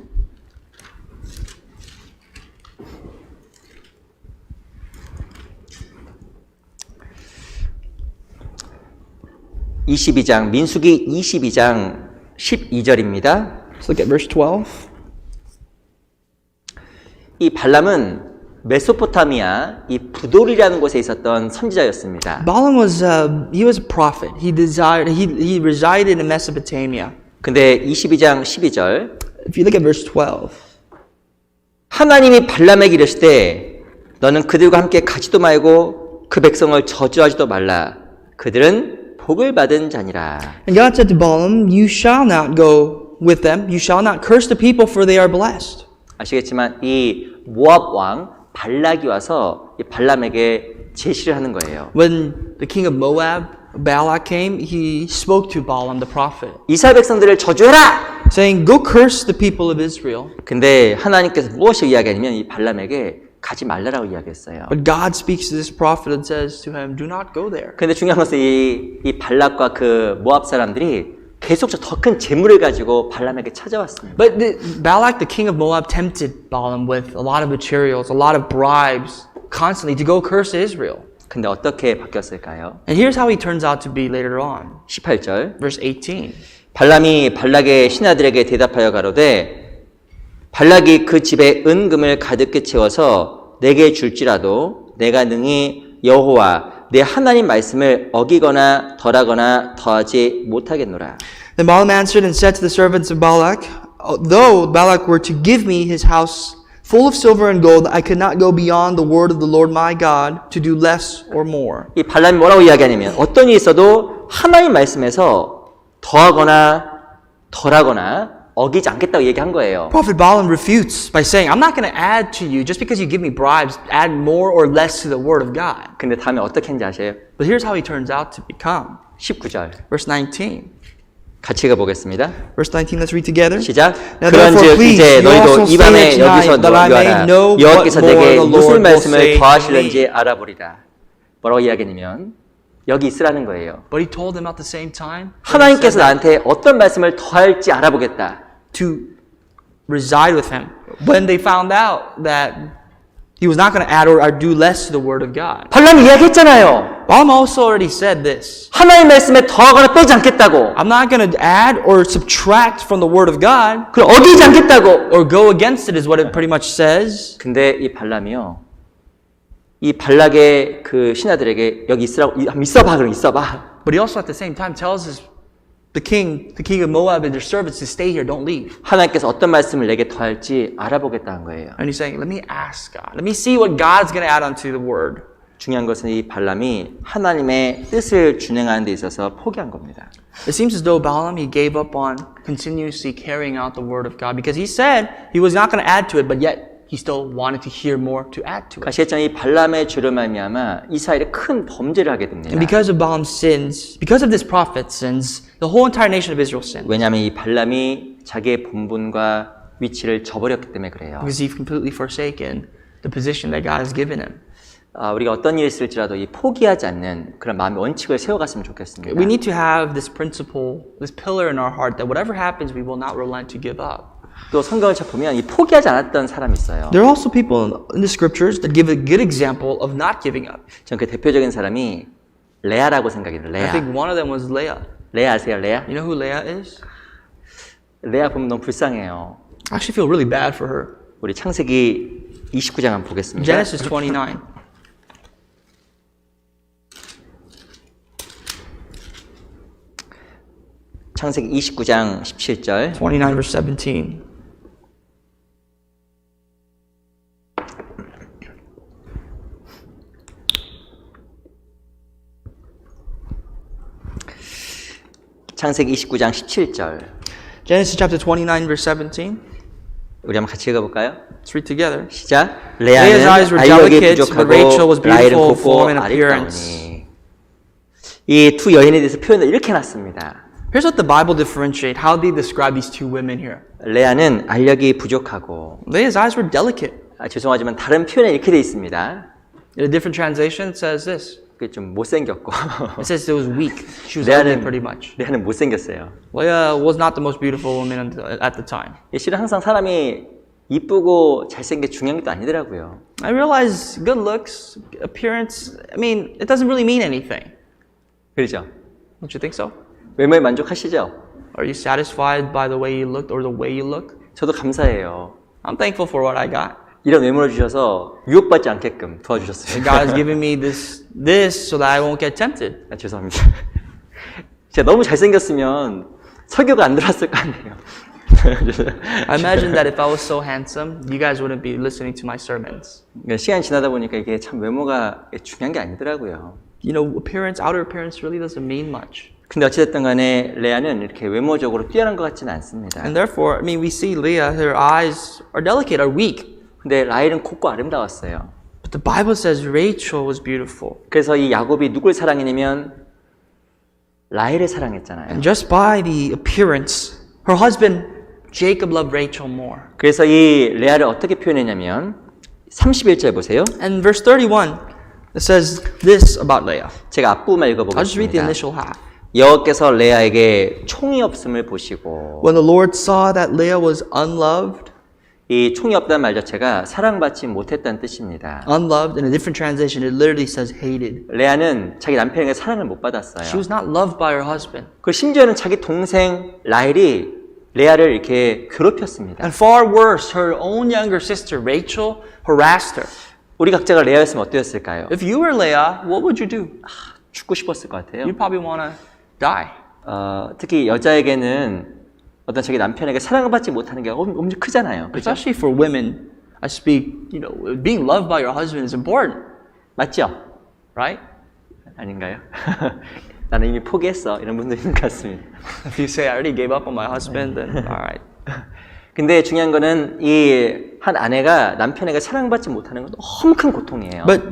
민수기 22장 12절입니다. Let's look at verse 12. 이 발람은 메소포타미아 이 부돌이라는 곳에 있었던 선지자였습니다. Balaam was he was a prophet. He resided in Mesopotamia. 근데 22장 12절 If you look at verse 12. 하나님이 발람에게 이르시되 너는 그들과 함께 가지도 말고 그 백성을 저주하지도 말라. 그들은 복을 받은 자니라. And God said to Balaam, You shall not go with them. You shall not curse the people, for they are blessed. 아시겠지만 이 모압 왕 발락이 와서 이 발람에게 제시를 하는 거예요. When the king of Moab, Balak came, he spoke to Balaam the prophet, 이스라엘 백성들을 저주해라. saying, Go curse the people of Israel. 근데 하나님께서 무엇을 이야기하냐면 이 발람에게 가지 말라라고 이야기했어요. But God speaks to this prophet and says to him, Do not go there. 근데 중요한 것은 이 발락과 그 모압 사람들이 계속 더 큰 재물을 가지고 발람에게 찾아왔습니다. But Balak, the king of Moab, tempted Balaam with a lot of materials, a lot of bribes, constantly to go curse Israel. 근데 어떻게 바뀌었을까요? And here's how he turns out to be later on. 18절 Verse 18. 발람이 발락의 신하들에게 대답하여 가로되 발락이 그 집에 은금을 가득히 채워서 내게 줄지라도 내가 능히 여호와 내 하나님 말씀을 어기거나 덜하거나 더하지 못하겠노라. Then Balaam answered and said to the servants of Balak, Though Balak were to give me his house full of silver and gold, I could not go beyond the word of the Lord my God to do less or more. 이 발람이 뭐라고 이야기하냐면 어떤 일이 있어도 하나님 말씀에서 더하거나 덜하거나 어기지 않겠다고 얘기한 거예요. Prophet Balaam refutes by saying, I'm not going to add to you just because you give me bribes, add more or less to the word of God. 근데 다음에 어떻게 했는지 아세요? But here's how he turns out to become. 19절 Verse 19. 같이 읽어보겠습니다. Verse 19, let's read together. 시작. Now 그런즉 therefore please, 이제 you 너희도 also 이 밤에 say tonight 여기서 that I may 누워라. know 여호와께서 what more 내게 the 무슨 Lord will 말씀을 say to 더하시는지 me. 알아보리라. 뭐라고 이야기하냐면 여기 있으라는 거예요. But he told them at the same time 하나님께서 나한테 어떤 말씀을 더할지 알아보겠다. to reside with him. When they found out that he was not going to add or do less to the word of God. 발람이 이야기했잖아요. Balaam also already said this. 하나님 말씀에 더하거나 빼지 않겠다고. I'm not going to add or subtract from the word of God 그리고 어기지 않겠다고. or go against it is what it pretty much says. 근데 이 발람이요. 이 발락의 그 신하들에게 여기 있으라고 한번 있어봐 그럼 있어봐. But he also at the same time tells the king of Moab and their servants to stay here, don't leave. 하나님께서 어떤 말씀을 내게 더할지 알아보겠다는 거예요. And he's saying, let me ask God. Let me see what God's going to add onto the word. 중요한 것은 이 발람이 하나님의 뜻을 준행하는 데 있어서 포기한 겁니다. It seems as though Balaam, he gave up on continuously carrying out the word of God because he said he was not going to add to it, but yet he still wanted to hear more to add to it. 아시겠지만 이 발람의 죄로 말미암아 이스라엘이 큰 범죄를 하게 됩니다. And because of Balaam's sins, because of this prophet's sins, the whole entire nation of Israel sinned. 왜냐하면 이 발람이 자기의 본분과 위치를 저버렸기 때문에 그래요. Because he's completely forsaken the position that God has given him. 우리가 어떤 일이 있을지라도 이 포기하지 않는 그런 마음의 원칙을 세워갔으면 좋겠습니다. We need to have this principle, this pillar in our heart that whatever happens, we will not relent to give up. 또 성경을 잘 보면 이 포기하지 않았던 사람이 있어요. There are also people in the scriptures that give a good example of not giving up. 전 그 대표적인 사람이 레아라고 생각해요. I 레아. think one of them was Leah. 레아 아세요? 레아? You know who Leah is? 레아 보면 너무 불쌍해요. I actually feel really bad for her. 우리 창세기 29장 한번 보겠습니다. Genesis 29. 창세기 29장 17절. 29 verse 17. 창세기 29장 17절. Genesis chapter 29 verse 17. 우리 한번 같이 읽어볼까요? Let's read together. 시작. Leah's eyes 레아는 were 알력이 delicate, but Rachel was 부족하고 라헬은 beautiful 곱고 form and appearance. 아리따우니. 이 두 여인에 대해서 표현을 이렇게 놨습니다. Here's what the Bible differentiate, how they describe these two women here. 레아는 알력이 부족하고 Leah's eyes were delicate. 죄송하지만 다른 표현에 이렇게 돼 있습니다. In a different translation, it says this. 그게 좀 못생겼고 It says it was weak. She was ugly pretty much. 레아는 못생겼어요. Leah was not the most beautiful woman at the time. 실은 항상 사람이 이쁘고 잘생긴 게 중요한 게 아니더라고요. I realize good looks, appearance, I mean, it doesn't really mean anything. 그렇죠? Don't you think so? 외모에 만족하시죠? Are you satisfied by the way you looked or the way you look? 저도 감사해요. I'm thankful for what I got. 이런 외모를 주셔서 유혹받지 않게끔 도와주셨어요. God has given me this so that I won't get tempted. 죄송합니다. 제가 너무 잘생겼으면 설교가 안 들어왔을 거 아니에요. I imagine that if I was so handsome, you guys wouldn't be listening to my sermons. 시간이 지나다 보니까 이게 참 외모가 중요한 게 아니더라고요. You know, appearance, outer appearance really doesn't mean much. 근데 어찌됐든 간에 레아는 이렇게 외모적으로 뛰어난 것 같지는 않습니다. And therefore, I mean, we see Leah, her eyes are delicate, are weak. 근데 라헬은 곱고 아름다웠어요. But the Bible says Rachel was beautiful. 그래서 이 야곱이 누굴 사랑했냐면 라헬을 사랑했잖아요. And just by the appearance, her husband, Jacob, loved Rachel more. 그래서 이 레아를 어떻게 표현했냐면 31절 보세요. And verse 31, it says this about Leah. 제가 앞부분만 I'll just read the 읽어보겠습니다. initial half. 여호와께서 레아에게 총이 없음을 보시고 When the Lord saw that Leah was unloved, 이 총이 없다는 말 자체가 사랑받지 못했다는 뜻입니다. unloved, in a different translation, it literally says hated. 레아는 자기 남편에게 사랑을 못 She 받았어요. was not loved by her husband. 그 심지어는 자기 동생 라헬이 레아를 이렇게 괴롭혔습니다. And far worse, her own younger sister, Rachel, harassed her. 우리 각자가 레아였으면 어떠했을까요? If you were Leah, what would you do? 죽고 싶었을 것 같아요. You'd probably want to die. 특히 여자에게는 어떤 자기 남편에게 사랑을 받지 못하는 게 엄청 크잖아요. 그렇죠? Especially for women, I speak, you know, being loved by your husband is important, 맞죠? right? 아닌가요? 나는 이미 포기했어. 이런 분도 있는 것 같습니다. If you say, I already gave up on my husband, then all right. 근데 중요한 거는 이 한 아내가 남편에게 사랑받지 못하는 건 너무 큰 고통이에요. But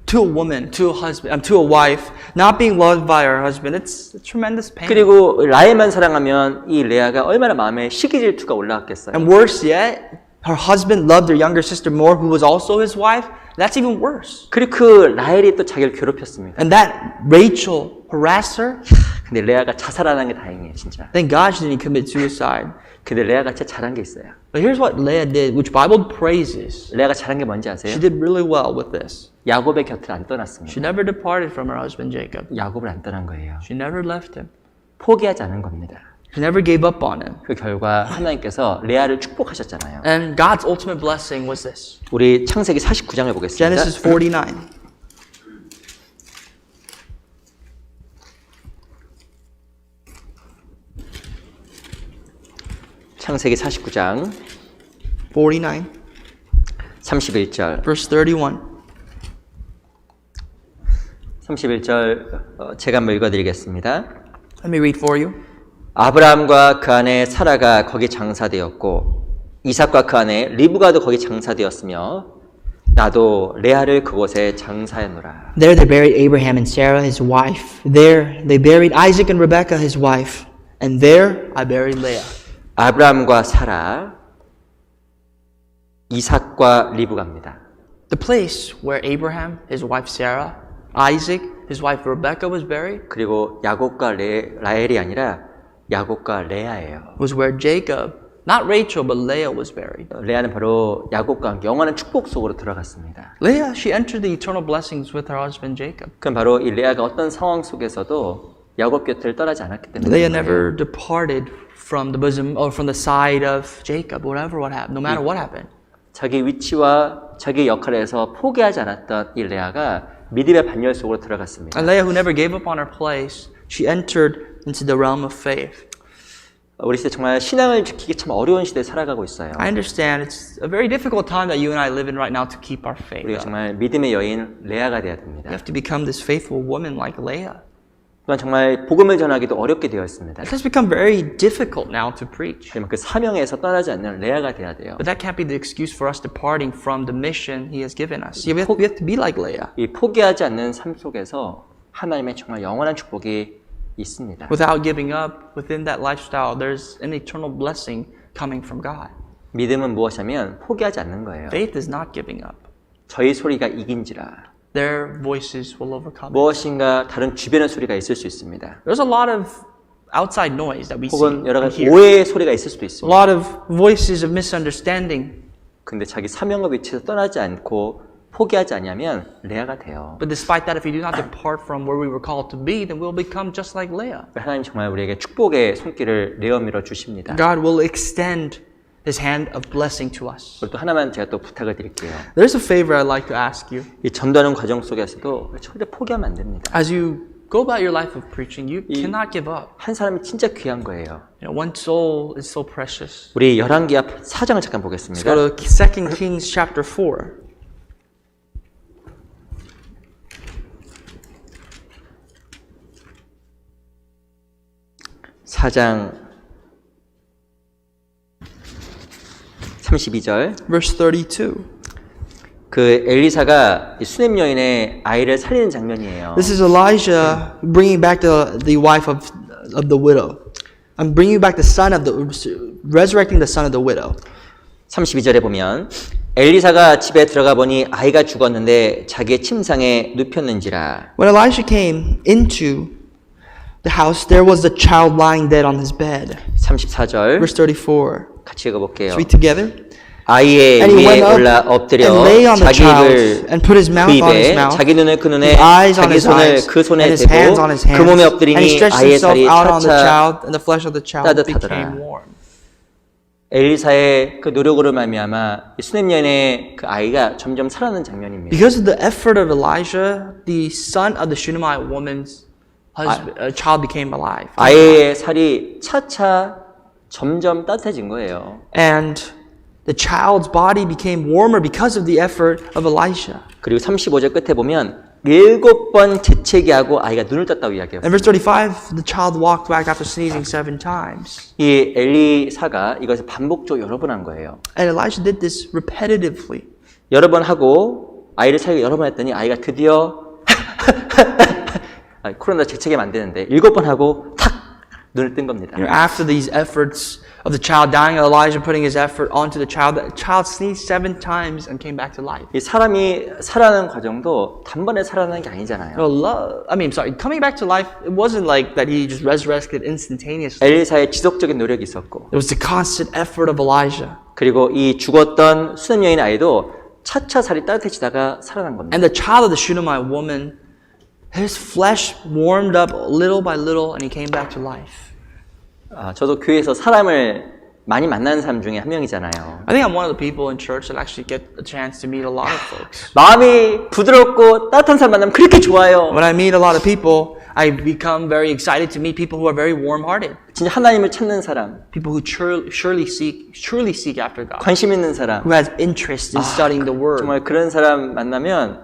to a woman, to a husband, to a wife, not being loved by her husband, it's a tremendous pain. 그리고 라헬만 사랑하면 이 레아가 얼마나 마음에 시기 질투가 올라왔겠어요. And worse yet, her husband loved her younger sister more, who was also his wife. That's even worse. 그리고 그 라헬이 또 자기를 괴롭혔습니다. And that Rachel harassed her. 근데 레아가 자살 안 한 게 다행이에요, 진짜. Thank God she didn't commit suicide. 근데 레아가 진짜 잘한 게 있어요. But here's what Leah did, which Bible praises. 레아가 잘한 게 뭔지 아세요? She did really well with this. 야곱의 곁을 안 She 떠났습니다. never departed from her husband Jacob. 야곱을 안 떠난 거예요. She never left him. 포기하지 않은 겁니다. She never gave up on him. 그 결과 하나님께서 레아를 축복하셨잖아요. And God's ultimate blessing was this. 우리 창세기 49장을 보겠습니다. Genesis 49. 창세기 49장 49, 31절. verse 31. 31절 제가 한번 읽어드리겠습니다. Let me read for you. 아브라함과 그 아내 사라가 거기 장사되었고 이삭과 그 아내 리브가도 거기 장사되었으며 나도 레아를 그곳에 장사했노라. There they buried Abraham and Sarah, his wife. There they buried Isaac and Rebekah, his wife. And there I buried Leah. 아브라함과 사라, 이삭과 리브가입니다. The place where Abraham, his wife Sarah, Isaac, his wife Rebecca was buried 그리고 야곱과 라헬이 아니라 야곱과 레아예요. was where Jacob, not Rachel, but Leah was buried. 레아는 바로 야곱과 함께 영원한 축복 속으로 들어갔습니다. Leah, she entered the eternal blessings with her husband Jacob. 그럼 바로 이 레아가 어떤 상황 속에서도 야곱 곁을 떠나지 않았기 때문에 Leah never departed from the bosom or from the side of Jacob, whatever what happened, no matter what happened. 자기 위치와 자기 역할에서 포기하지 않았던 이 레아가 믿음의 반열 속으로 들어갔습니다. And Leah, who never gave up on her place, she entered into the realm of faith. 우리 시대 정말 신앙을 지키기 참 어려운 시대에 살아가고 있어요. I understand it's a very difficult time that you and I live in right now to keep our faith. 우리가 up. 정말 믿음의 여인 레아가 돼야 You 됩니다. have to become this faithful woman like Leah. 또한 정말 복음을 전하기도 어렵게 되어 있습니다. It has become very difficult now to preach. 하지만 그 사명에서 떠나지 않는 레아가 돼야 돼요. But that can't be the excuse for us departing from the mission He has given us. We have to be like Leah. 이 포기하지 않는 삶 속에서 하나님의 정말 영원한 축복이 있습니다. Without giving up, within that lifestyle, there's an eternal blessing coming from God. 믿음은 무엇이냐면 포기하지 않는 거예요. Faith is not giving up. 저희 소리가 이긴지라 Their voices will overcome it. 무엇인가 다른 주변의 소리가 있을 수 있습니다. There's a lot of outside noise that we see 혹은 여러 and 가지 hear. 오해의 소리가 있을 수도 A 있습니다. lot of voices of misunderstanding. 근데 자기 사명과 위치에서 떠나지 않고 포기하지 않으면 레아가 돼요. But despite that, if we do not depart from where we were called to be, then we'll become just like Leah. 하나님 정말 우리에게 축복의 손길을 내어밀어 주십니다. God will extend His hand of blessing to us. 그리고 또 하나만 제가 또 부탁을 드릴게요. There's a favor I'd like to ask you. 이 전도하는 과정 속에서도 절대 포기하면 안 됩니다. As you go about your life of preaching, you cannot give up. 한 사람이 진짜 귀한 거예요. You know, one soul is so precious. 우리 열왕기하 4장을 잠깐 Let's 보겠습니다. go to 2 Kings chapter 4. 4장 32절. Verse 32. 그 엘리사가 이 수넴 여인의 아이를 살리는 장면이에요. This is Elijah bringing back the wife of the widow. I'm bringing back the son of the resurrecting the son of the widow. 32절에 보면 엘리사가 집에 들어가 보니 아이가 죽었는데 자기의 침상에 눕혔는지라. When Elisha came into the house, there was the child lying dead on his bed. 34절 Verse 34. 같이 읽어볼게요. Let's read together. 아이의 And he 위에 went up 올라 엎드려 and lay on the 자기를 child and put his mouth 그 on his 입에 mouth, 자기 눈을 그 눈에 his eyes on 자기 his 손을 eyes, 그 손에 and his 대고 hands on his 그 몸에 hands. And he 엎드리니 stretched 아이의 himself 살이 out on the 차차 child, and the flesh of the child 따뜻하더라. Became warm. 엘리사의 그 노력으로 말미암아 수넴 여인의 그 아이가 점점 살아나는 장면입니다. Because of the effort of Elijah, the son of the Shunammite woman's child became alive. 아이의 살이 차차 점점 따뜻해진 거예요. And the child's body became warmer because of the effort of Elisha. 그리고 35절 끝에 보면 7번 재채기 하고 아이가 눈을 떴다고 이야기해요. In verse 35, the child walked back after sneezing 7 times. 이 엘리사가 이것을 반복적으로 여러 번 한 거예요. And Elisha did this repetitively. 여러 번 하고 아이를 살리고 여러 번 했더니 아이가 드디어 코로나 재채기하면 안 되는데 7번 하고 탁 눈을 뜬 겁니다. You know, after these efforts of the child dying, Elijah putting his effort onto the child sneezed 7 times and came back to life. 이 사람이 살아나는 과정도 단번에 살아나는 게 아니잖아요. Coming back to life, it wasn't like that he just resurrected instantaneously. 엘리사의 지속적인 노력이 있었고 It was the constant effort of Elijah. 그리고 이 죽었던 수넴 여인 아이도 차차 살이 따뜻해지다가 살아난 겁니다. And the child of the Shunammite woman, his flesh warmed up little by little and he came back to life. 저도 교회에서 사람을 많이 만나는 사람 중에 한 명이잖아요. I think I'm one of the people in church that actually get a chance to meet a lot of folks. 마음이 부드럽고 따뜻한 사람 만나면 그렇게 좋아요. When I meet a lot of people, I become very excited to meet people who are very warm-hearted. 진짜 하나님을 찾는 사람, People who truly seek after God. 관심 있는 사람, Who has interest in studying the Word. 정말 그런 사람 만나면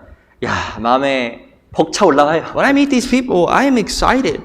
마음에 벅차 올라와요. When I meet these people, I am excited.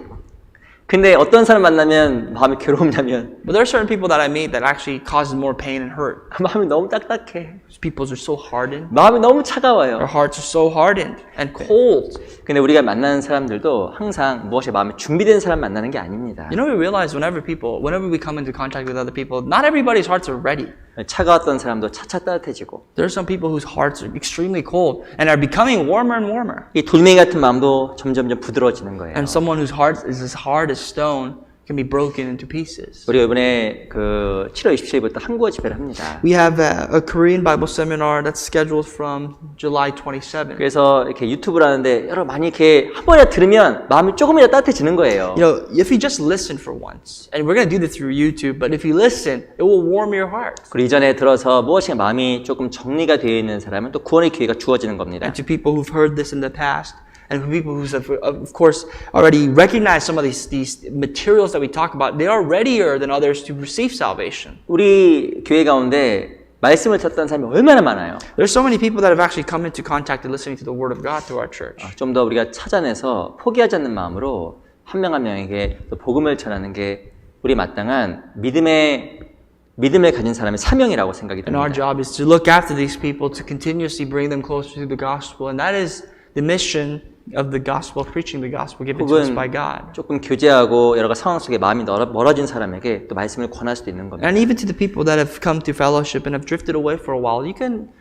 근데 어떤 사람 만나면 마음이 괴롭냐면 But there are certain people that I meet that actually causes more pain and hurt. 마음이 너무 딱딱해. These people are so hardened. 마음이 너무 Their 차가워요. hearts are so hardened and cold. 근데 우리가 만나는 사람들도 항상 무엇에 마음이 준비된 사람 만나는 게 아닙니다. You know, we realize whenever we come into contact with other people, not everybody's hearts are ready. 차가웠던 사람도 차차 따뜻해지고 There are some people whose hearts are extremely cold and are becoming warmer and warmer. 이 돌멩이 같은 마음도 점점점 부드러워지는 거예요. And someone whose heart is as hard as stone can be broken into pieces. 우리가 이번에 그 7월 27일부터 한국어 집회를 합니다. We have a Korean Bible seminar that's scheduled from July 27th. 그래서 이렇게 유튜브를 하는데 여러분 많이 이렇게 한 번이라도 들으면 마음이 조금이라도 따뜻해지는 거예요. You know, if you just listen for once, and we're going to do this through YouTube, but if you listen, it will warm your heart. 그리고 이전에 들어서 무엇인가 마음이 조금 정리가 되어 있는 사람은 또 구원의 기회가 주어지는 겁니다. And to people who've heard this in the past, and for people who have, of course, already recognized some of these materials that we talk about, they are readier than others to receive salvation. 우리 교회 가운데 말씀을 듣던 사람이 얼마나 많아요. There's so many people that have actually come into contact and listening to the Word of God through our church. 좀 더 우리가 찾아내서 포기하지 않는 마음으로 한 명 한 명에게 또 복음을 전하는 게 우리 마땅한 믿음을 가진 사람의 사명이라고 생각이 And our 듭니다. job is to look after these people, to continuously bring them closer to the gospel, and that is the mission of the gospel, preaching the gospel given to us 혹은 by God. 조금 교제하고 여러 가지 상황 속에 마음이 멀어진 사람에게 또 말씀을 권할 수도 있는 겁니다. And even to the people that have come to fellowship and have drifted away for a while, you can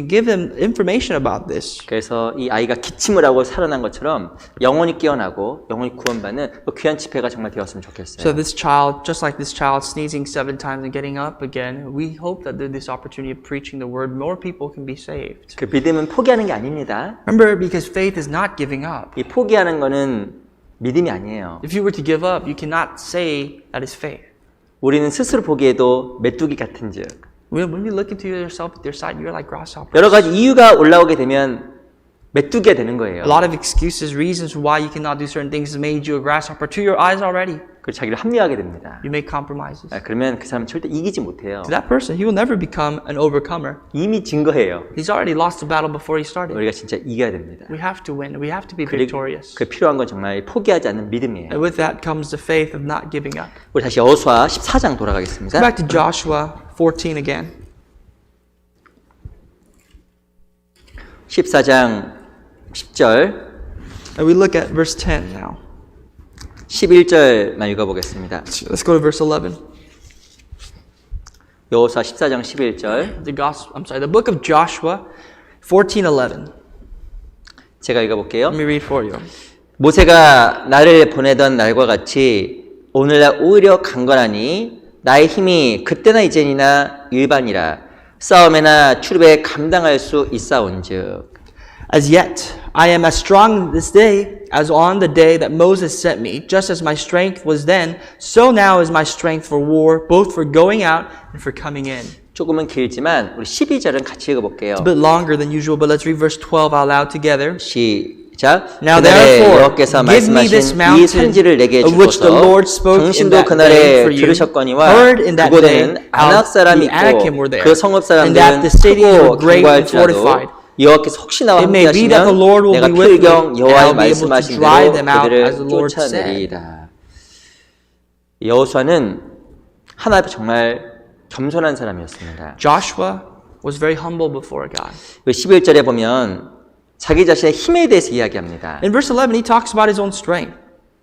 give them information about this. 그래서 이 아이가 기침을 하고 살아난 것처럼 영혼이 깨어나고 영혼이 구원받는 또 귀한 집회가 정말 되었으면 좋겠어요. So this child, just like this child sneezing 7 times and getting up again, we hope that through this opportunity of preaching the word, more people can be saved. 그 믿음은 포기하는 게 아닙니다. Remember, because faith is not giving up. 이 포기하는 거는 믿음이 아니에요. If you were to give up, you cannot say that is faith. 우리는 스스로 보기에도 메뚜기 같은즉 When you look into yourself at your side, you're like grasshoppers. 여러 가지 이유가 올라오게 되면 메뚜기가 되는 거예요. A lot of excuses, reasons why you cannot do certain things has made you a grasshopper to your eyes already. 그리고 자기를 합리화하게 됩니다. You make compromises. 그러면 그 사람은 절대 이기지 못해요. To that person, he will never become an overcomer. 이미 진 거예요. He's already lost the battle before he started. 우리가 진짜 이겨야 됩니다. We have to win. We have to be 그리고 victorious. 그 필요한 건 정말 포기하지 않는 믿음이에요. And with that comes the faith of not giving up. 우리 다시 여호수아 14장 Go 돌아가겠습니다. back to Joshua 14 again. 14장 10절, And we look at verse 10 now. 11절만 읽어보겠습니다. Let's go to verse 11. 여호수아 14장 11절 The book of Joshua 14:11. 제가 읽어볼게요. Let me read for you. 모세가 나를 보내던 날과 같이 오늘날 오히려 강건하니 나의 힘이 그때나 이젠이나 일반이라 싸움에나 출입에 감당할 수 있사온즉. As yet, I am as strong this day as on the day that Moses sent me. Just as my strength was then, so now is my strength for war, both for going out and for coming in. 조금은 길지만 우리 12절은 같이 읽어볼게요. It's a bit longer than usual, but let's read verse 12 out loud together. 시작. Now 그날에 therefore, 여호와께서 give me this 말씀하신 이 mountain 산지를 내게 of which the 주소서. Lord spoke in 당신도 that day 그날에 for you, 들으셨거니와 heard in that day 그곳에는 아낙 how 사람이 the Anakim 있고 were there, 그 성읍 and that 사람들은 the cities 크고 were great and 견고할지라도 fortified. 여호와께서 혹시 나와 It may be that the Lord 함께하시면 will 내가 be with me, 필경 and 여호와의 I'll be able to 말씀하신 drive 대로 them out as the 그들을 Lord said. 쫓아내리이다. 여호수아는 하나님 앞에 정말 겸손한 사람이었습니다. Joshua was very humble before God. 11절에 보면 자기 자신의 힘에 대해서 이야기합니다. In verse 11, he talks about his own strength.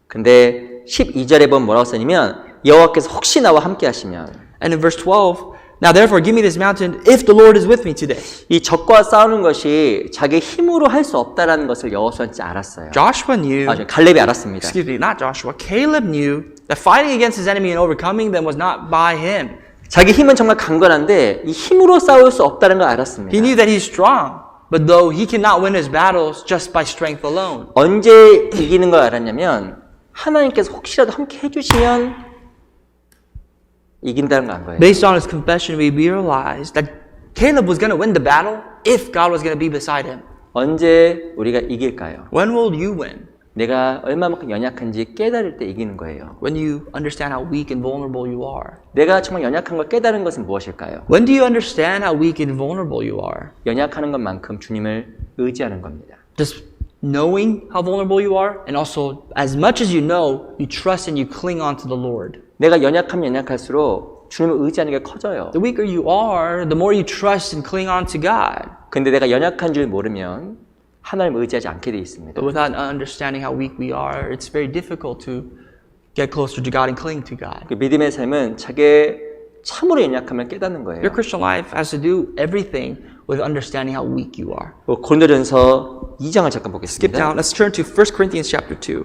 근데 12절에 보면 뭐라고 써냐면 여호와께서 혹시 나와 함께 하시면 And in verse 12, now therefore give me this mountain if the Lord is with me today. 이 적과 싸우는 것이 자기 힘으로 할 수 없다라는 것을 여호수아는 진짜 알았어요. Joshua knew, 갈렙이 알았습니다. excuse me, not Joshua, Caleb knew that fighting against his enemy and overcoming them was not by him. 자기 힘은 정말 강건한데 이 힘으로 싸울 수 없다는 걸 알았습니다. He knew that he's strong, but though he cannot win his battles just by strength alone. 언제 이기는 걸 알았냐면 하나님께서 혹시라도 함께 해주시면 이긴다는 거 안 거예요. Based on his confession, we realized that Caleb was going to win the battle if God was going to be beside him. 언제 우리가 이길까요? When will you win? 내가 얼마만큼 연약한지 깨달을 때 이기는 거예요. When you understand how weak and vulnerable you are. 내가 정말 연약한 걸 깨달은 것은 무엇일까요? When do you understand how weak and vulnerable you are? 연약하는 것만큼 주님을 의지하는 겁니다. Just knowing how vulnerable you are, and also as much as you know, you trust and you cling on to the Lord. 내가 연약하면 연약할수록 주님을 의지하는 게 커져요. The weaker you are, the more you trust and cling on to God. 근데 내가 연약한 줄 모르면 하나님을 의지하지 않게 돼 있습니다. But without understanding how weak we are, it's very difficult to get closer to God and cling to God. 그 믿음의 삶은 자기의 참으로 연약함을 깨닫는 거예요. Your Christian life has to do everything with understanding how weak you are. 고린도전서 2장을 잠깐 Skip 보겠습니다. down. Let's turn to 1 Corinthians chapter 2.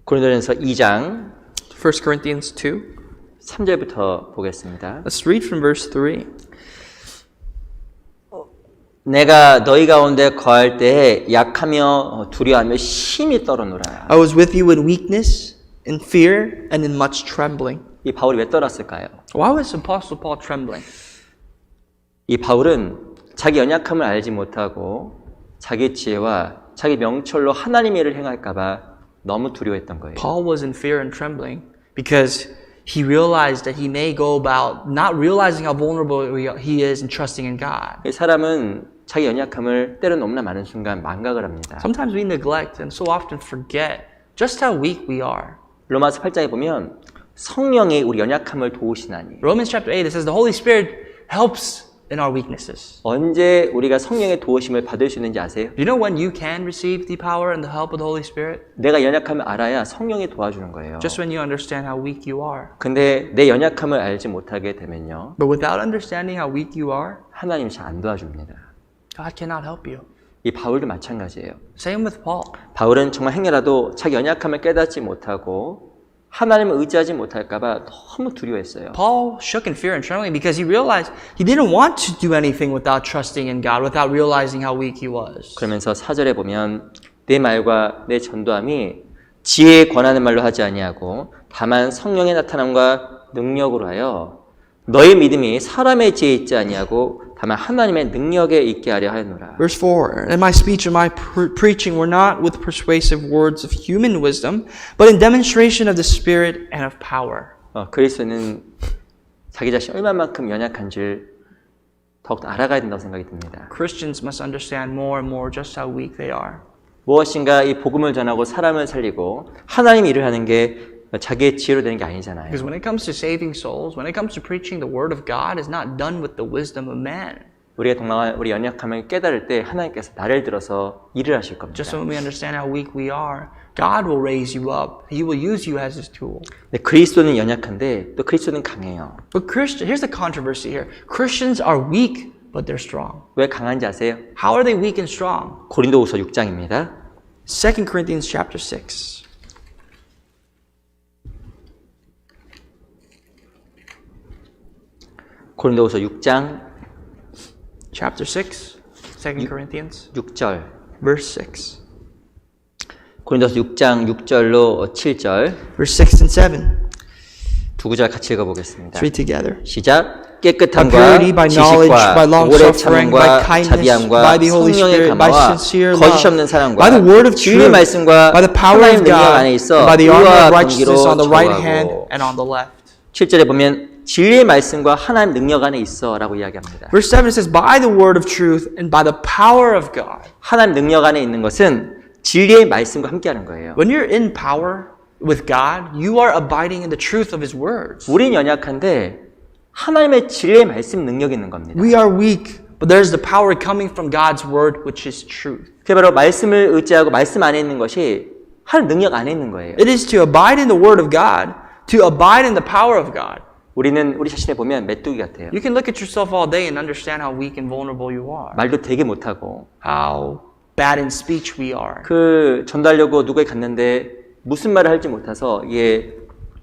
고린도전서 2장 1 Corinthians 2. 3절부터 보겠습니다. Let's read from verse 3. 내가 너희 가운데 거할 때에 약하며 두려워하며 심히 떨어노라. I was with you in weakness, in fear, and in much trembling. 이 바울이 왜 떨었을까요? Why was Apostle Paul trembling? 이 바울은 자기 연약함을 알지 못하고 자기 지혜와 자기 명철로 하나님의 일을 행할까 봐 너무 두려워했던 거예요. Paul was in fear and trembling because he realized that he may go about not realizing how vulnerable he is and trusting in God. 이 사람은 자기 연약함을 때론 너무나 많은 순간 망각을 합니다. Sometimes we neglect and so often forget just how weak we are. 로마서 8장에 보면 성령이 우리 연약함을 도우시나니 Romans chapter 8, it says the Holy Spirit helps in our weaknesses. 언제 우리가 성령의 도우심을 받을 수 있는지 아세요? Do you know when you can receive the power and the help of the Holy Spirit? 내가 연약함을 알아야 성령이 도와주는 거예요. Just when you understand how weak you are. 근데 내 연약함을 알지 못하게 되면요. But without understanding how weak you are, 하나님이 잘 안 도와줍니다. God cannot help you. 이 바울도 마찬가지예요. Same with Paul. 바울은 정말 행여라도 자기 연약함을 깨닫지 못하고 하나님을 의지하지 못할까봐 너무 두려워했어요. Paul shook in fear and trembling because he realized he didn't want to do anything without trusting in God, without realizing how weak he was. 그러면서 4절에 보면 내 말과 내 전도함이 지혜에 권하는 말로 하지 아니하고 다만 성령의 나타남과 능력으로 하여 너희 믿음이 사람의 지혜에 있지 아니하고 다만 하나님의 능력에 있게 하려 하였노라. Verse 4, And my speech and my preaching were not with persuasive words of human wisdom, but in demonstration of the Spirit and of power. 그리스도는 자기 자신이 얼마만큼 연약한지를 더욱더 알아가야 된다고 생각이 듭니다. Christians must understand more and more just how weak they are. 무엇인가 이 복음을 전하고 사람을 살리고 하나님 일을 하는 게 자기의 지혜로 되는 게 아니잖아요. Because when it comes to saving souls, when it comes to preaching the Word of God, it's not done with the wisdom of man. 우리가 동남아 우리 연약함을 깨달을 때 하나님께서 나를 들어서 일을 하실 겁니다. Just when we understand how weak we are, God will raise you up. He will use you as His tool. 네, 그리스도는 연약한데 또 그리스도는 강해요. But here's the controversy here. Christians are weak, but they're strong. 왜 강한지 아세요? How are they weak and strong? 고린도후서 6장입니다. 2 Corinthians chapter 6. 고린도후서 6장 Chapter 6, 2 Corinthians, 6절. verse 6. 고린도서 6장 6절로 7절 Verse 6 and 7. 두 구절 같이 읽어보겠습니다. Let's read together. 시작. By 깨끗함과 purity, by knowledge, by 지식과 long 오래 suffering, by 참음과 kindness, 자비함과 by the Holy 성령의 Spirit, by 감화와 sincere 거짓 없는 love, 사랑과 by the word of 진리의 truth, 말씀과 by the power 하나님 of 능력 God, 안에 있어 and by the armor 의와 of righteousness on 공기로 the right hand 정하고 and on the left. 7절에 보면 진리의 말씀과 하나님 능력 안에 있어 라고 이야기합니다. Verse 7 says, by the word of truth and by the power of God. 하나님 능력 안에 있는 것은 진리의 말씀과 함께하는 거예요. When you're in power with God, you are abiding in the truth of His words. 우린 연약한데 하나님의 진리의 말씀 능력이 있는 겁니다. We are weak, but there's the power coming from God's word, which is truth. 그게 바로 말씀을 의지하고 말씀 안에 있는 것이 하나님 능력 안에 있는 거예요. It is to abide in the word of God, to abide in the power of God. 우리는 우리 자신을 보면 메뚜기 같아요. You can look at yourself all day and understand how weak and vulnerable you are. 말도 되게 못하고 How bad in speech we are. 그 전달려고 누구에 갔는데 무슨 말을 할지 못해서 이게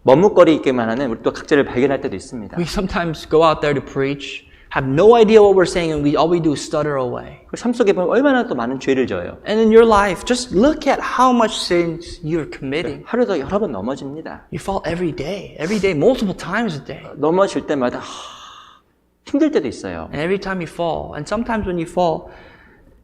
머뭇거리게만 하는 우리 또 각자를 발견할 때도 있습니다. We sometimes go out there to preach, have no idea what we're saying, and all we do is stutter away. 그 삶 속에 보면 얼마나 또 많은 죄를 져요. And in your life, just look at how much sins you're committing. 하루도 여러 번 넘어집니다. You fall every day, multiple times a day. 넘어질 때마다 힘들 때도 있어요. And every time you fall, and sometimes when you fall,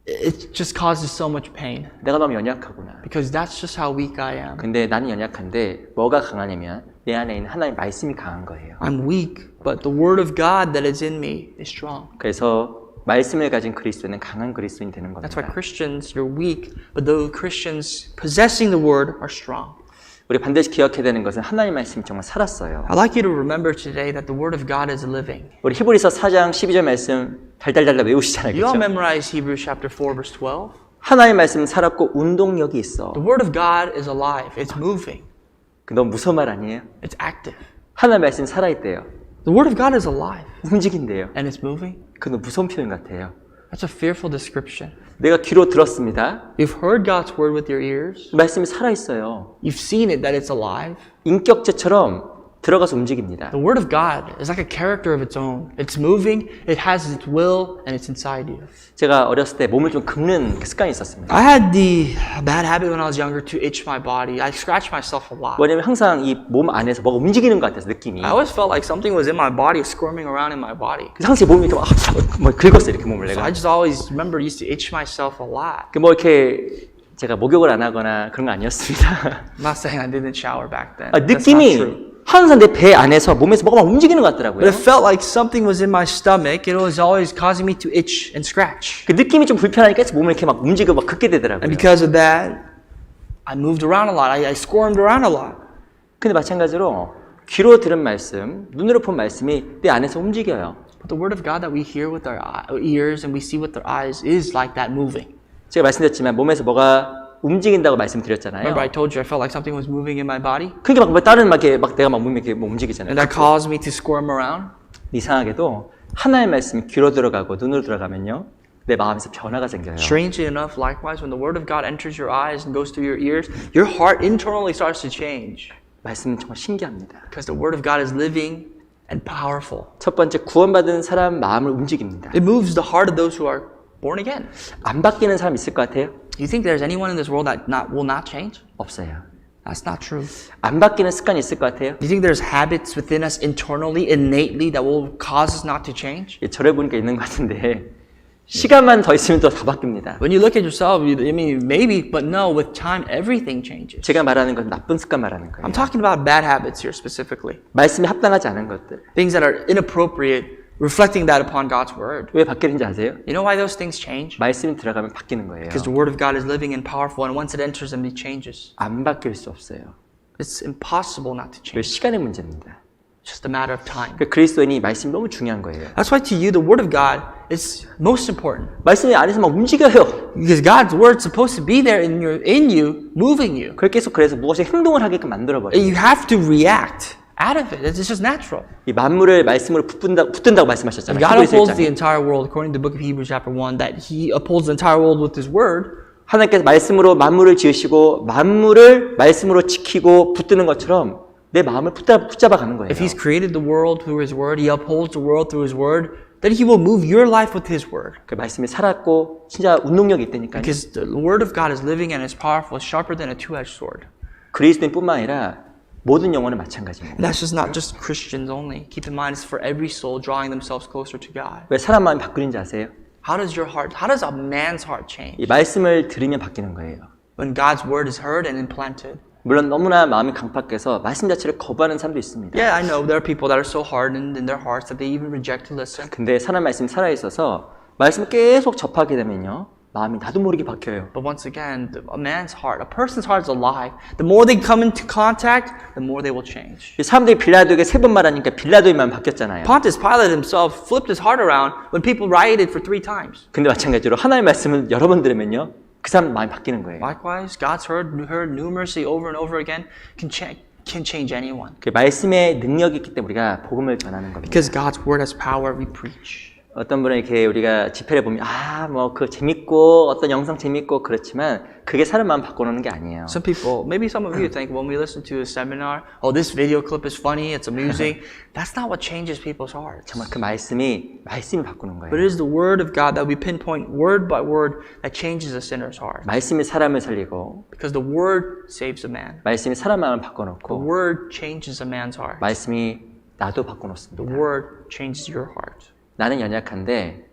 it just causes so much pain. 내가 너무 연약하구나. Because that's just how weak I am. 근데 나는 연약한데 뭐가 강하냐면 내 안에 있는 하나님의 말씀이 강한 거예요. I'm weak, but the word of God that is in me is strong. 그래서 말씀을 가진 그리스도는 강한 그리스도인이 되는 That's why 겁니다. Christians, you're weak, but those Christians possessing the word are strong. 우리 반드시 기억해야 되는 것은 하나님 말씀이 정말 살았어요. I'd like you to remember today that the Word of God is living. 우리 히브리서 4장 12절 말씀 달달달달 외우시잖아요. You all 그렇죠? memorize Hebrews chapter 4, verse 12? 하나님 말씀은 살았고 운동력이 있어. The Word of God is alive. It's moving. 너무 무서운 말 아니에요? It's active. 하나님 말씀이 살아있대요. The Word of God is alive. 움직인대요. And it's moving. 그 너무 무서운 표현 같아요. That's a fearful description. 내가 귀로 들었습니다. You've heard God's Word with your ears. 말씀이 살아있어요. You've seen it, that it's alive. 인격체처럼 들어가서 움직입니다. The Word of God is like a character of its own. It's moving, it has its will, and it's inside you. 제가 어렸을 때 몸을 좀 긁는 그 습관이 있었습니다. I had the bad habit when I was younger to itch my body. I scratched myself a lot. 왜냐면 항상 이 몸 안에서 뭐가 움직이는 것 같아서 느낌이. I always felt like something was in my body, squirming around in my body. 그래서 항상 몸이 이렇게 막 긁었어요, 이렇게 몸을 So 내가. I just always remember used to itch myself a lot. 뭐 이렇게 제가 목욕을 안 하거나 그런 거 아니었습니다. I'm not saying I didn't shower back then. 아, That's not true. 느낌이 항상 내 배 안에서 몸에서 뭐가 막 움직이는 것 같더라고요. But it felt like something was in my stomach. It was always causing me to itch and scratch. 그 느낌이 좀 불편하니까 계속 몸을 이렇게 막 움직이고 막 긁게 되더라고요. And because of that, I moved around a lot. I squirmed around a lot. 근데 마찬가지로 귀로 들은 말씀, 눈으로 본 말씀이 내 안에서 움직여요. But the word of God that we hear with our ears and we see with our eyes is like that moving. 제가 말씀드렸지만 몸에서 뭐가 움직인다고 말씀드렸잖아요. Remember I told you I felt like something was moving in my body? 그게 막 다른 막 이렇게 막 내가 막 몸이 이렇게 뭐 움직이잖아요. And that caused me to squirm around? 이상하게도 하나님의 말씀이 귀로 들어가고 눈으로 들어가면요. 내 마음에서 변화가 생겨요. Strangely enough, likewise, when the word of God enters your eyes and goes through your ears, your heart internally starts to change. 말씀은 정말 신기합니다. Because the word of God is living and powerful. 첫 번째 구원받은 사람 마음을 움직입니다. It moves the heart of those who are born again. 안 바뀌는 사람 있을 것 같아요? You think there's anyone in this world that will not change? 없어요. That's not true. 안 바뀌는 습관이 있을 것 같아요? You think there's habits within us internally, innately, that will cause us not to change? 예, 저래 보니까 있는 것 같은데 시간만 더 있으면 또 다 바뀝니다. When you look at yourself, I mean, maybe, but no, with time, everything changes. 제가 말하는 건 나쁜 습관 말하는 거예요. I'm talking about bad habits here specifically. 말씀이 합당하지 않은 것들. Things that are inappropriate, reflecting that upon God's word. 왜 바뀌는지 아세요? You know why those things change? 말씀이 들어가면 바뀌는 거예요. Because the word of God is living and powerful, and once it enters them, it changes. 안 바뀔 수 없어요. It's impossible not to 그 change. 시간의 문제입니다. It's just a matter of time. 그 그리스도인이 말씀이 너무 중요한 거예요. That's why to you, the word of God is most important. 말씀이 안에서 막 움직여요. Because God's word is supposed to be there in you, moving you. 그걸 계속 그래서 무엇이 행동을 하게끔 만들어버려요. You have to react out of it. It's just natural. 이 만물을 말씀으로 붙든다고 If 말씀하셨잖아요. God 히브리서 upholds the 1장에. entire world, according to the book of Hebrews chapter 1, that He upholds the entire world with His word, 하나님께서 말씀으로 만물을 지으시고 만물을 말씀으로 지키고 붙드는 것처럼 내 마음을 붙잡아 가는 거예요. if He's created the world through His word, He upholds the world through His word, then He will move your life with His word. 그 말씀이 살았고 진짜 운동력이 있다니까요. Because the word of God is living and is powerful, sharper than a two-edged sword. 그리스도인뿐만 아니라 모든 영혼은 마찬가지입니다. And that's just not just Christians only. Keep in mind, it's for every soul drawing themselves closer to God. 왜 사람 마음이 바뀌는지 아세요? How does a man's heart change? 이 말씀을 들으면 바뀌는 거예요. When God's word is heard and implanted. 물론 너무나 마음이 강팍해서 말씀 자체를 거부하는 사람도 있습니다. Yeah, I know there are people that are so hardened in their hearts that they even reject to listen. 근데 사람 말씀이 살아있어서 말씀을 계속 접하게 되면요. 마음이 나도 모르게 바뀌어요. But once again, a man's heart, a person's heart is alive. The more they come into contact, the more they will change. 사람들이 빌라도에게 3번 말하니까 빌라도의 마음이 바뀌었잖아요. Pontius Pilate himself flipped his heart around when people rioted for 3 times. 근데 마찬가지로 하나님의 말씀을 여러 번 들으면요. 그 사람 마음이 바뀌는 거예요. Likewise, God's heard numerously over and over again can change anyone. 그 말씀의 능력이 있기 때문에 우리가 복음을 전하는 겁니다. Because God's word has power, we preach. 어떤 분은 이렇게 우리가 집회를 보면 뭐 그 재밌고 어떤 영상 재밌고 그렇지만 그게 사람 마음 바꿔놓는 게 아니에요. Some people, maybe some of you think when we listen to a seminar, oh, this video clip is funny, it's amusing. That's not what changes people's hearts. 정말 그 말씀이 바꾸는 But it 거예요. is the word of God that we pinpoint word by word that changes a sinner's heart. 말씀이 사람을 살리고 Because the word saves a man. 말씀이 사람 마음을 The 바꿔놓고 word changes a man's heart. 말씀이 나도 The 바꿔놓습니다. word changes your heart. 나는 연약한데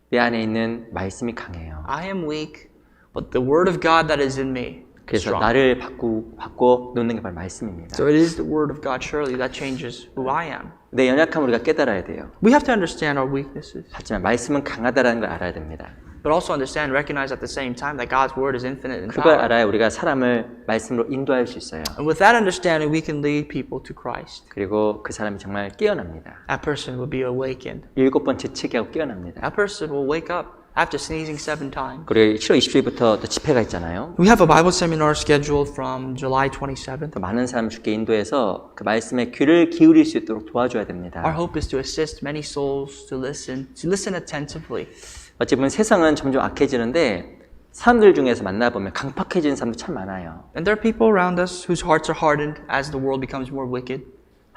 내 안에 있는 말씀이 강해요. I am weak, but the word of God that is in me is 그래서 strong. 나를 바꿔 놓는 게 바로 말씀입니다. So it is the word of God surely that changes who I am. 내 연약함을 우리가 깨달아야 돼요. We have to understand our weaknesses. 하지만 말씀은 강하다라는 걸 알아야 됩니다. but also understand, recognize at the same time that God's word is infinite in 그걸 power. 알아야 우리가 사람을 말씀으로 인도할 수 있어요. And with that understanding, we can lead people to Christ. 그리고 그 사람이 정말 깨어납니다. That person will be awakened. 7번 재채기하고 깨어납니다. That person will wake up after sneezing 7 times. 그리고 7월 20일부터 또 집회가 있잖아요. We have a Bible seminar scheduled from July 27th. 또 많은 사람 주께 인도해서 그 말씀에 귀를 기울일 수 있도록 도와줘야 Our 됩니다. hope is to assist many souls to listen attentively. 어찌 보면 세상은 점점 악해지는데 사람들 중에서 만나보면 강팍해지는 사람도 참 많아요. And there are people around us whose hearts are hardened as the world becomes more wicked.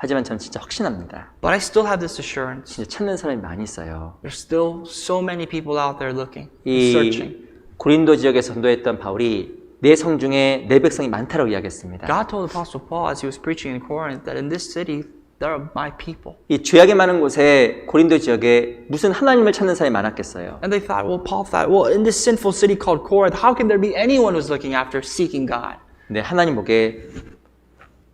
하지만 저는 진짜 확신합니다. But I still have this assurance. 진짜 찾는 사람이 많이 있어요. There's still so many people out there looking, 이 searching. 고린도 지역에 전도했던 바울이 내 성 중에 내 백성이 많다고 이야기했습니다. God told Apostle Paul as he was preaching in Corinth that in this city there are my people. 이 죄악이 많은 곳에 고린도 지역에 무슨 하나님을 찾는 사람이 많았겠어요. And they thought, Paul thought, in this sinful city called Corinth, how can there be anyone who's looking after seeking God? 근데 하나님 보기에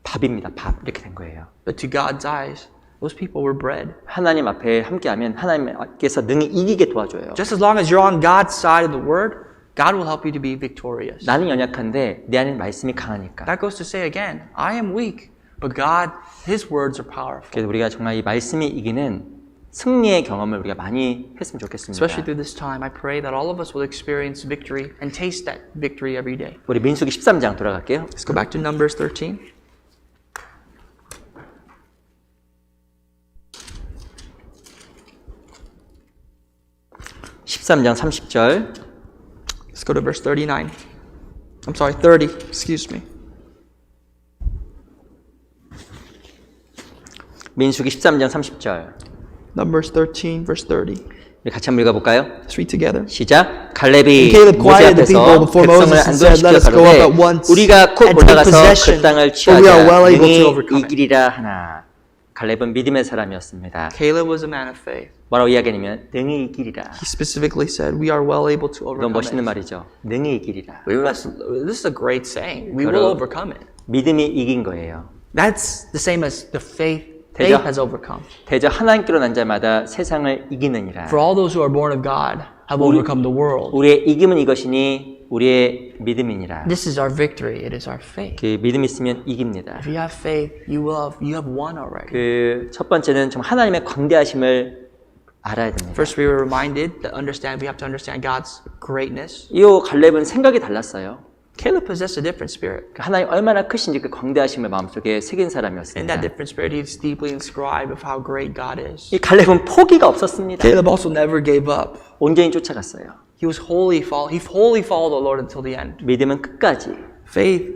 밥입니다. 밥 이렇게 된 거예요. But to God's eyes, those people were bread. 하나님 앞에 함께하면 하나님께서 능히 이기게 도와줘요. Just as long as you're on God's side of the word, God will help you to be victorious. 나는 연약한데 내 안에 말씀이 강하니까. That goes to say again, I am weak, but God, His words are powerful. 그래서 우리가 정말 이 말씀이 이기는 승리의 경험을 우리가 많이 했으면 좋겠습니다. Especially through this time, I pray that all of us will experience victory and taste that victory every day. 우리 민수기 13장 돌아갈게요. Let's go back to Numbers 13. (13장) 30절. Let's go to verse 39. I'm sorry, 30. Excuse me. 민수기 13장 30절. Numbers 13, verse 30. 우리 같이 한번 읽어볼까요? Let's read together. 시작. 갈렙이 And Caleb 모세 quieted the people 앞에서 before 백성을 Moses and said, 안도시켜 "Let us go up 가로되 at once 우리가 곧 and take 올라가서 possession, 그 땅을 for we are well 취하자 able to 능히 overcome it." 이기리라 하나. 갈렙은 믿음의 사람이었습니다. Caleb was a man of faith. 뭐라고 이야기하냐면 능히 이기리라. He specifically said, "We are well able to 너무 overcome 멋있는 it. 말이죠. 능히 이기리라. This is a great saying. We will overcome it. 믿음이 이긴 거예요. That's the same as the faith. 대저. Faith has overcome. 대저 하나님께로 난 자마다 세상을 이기느니라. For all those who are born of God have overcome the world. 우리의 이김은 이것이니 우리의 믿음이니라. This is our victory. It is our faith. 그 믿음 있으면 이깁니다. If you have faith, you have won already. 그 첫 번째는 좀 하나님의 광대하심을 알아야 됩니다. First, we were reminded that we have to understand God's greatness. 이 갈렙은 생각이 달랐어요. Caleb possessed a different spirit. 하나님 얼마나 크신지 그 광대하심을 마음속에 새긴 In 사람이었습니다. that different spirit, he's deeply inscribed of how great God is. 이 갈렙은 포기가 없었습니다. Caleb also never gave up. 온전히 쫓아갔어요. He wholly followed the Lord until the end. 믿음은 끝까지. Faith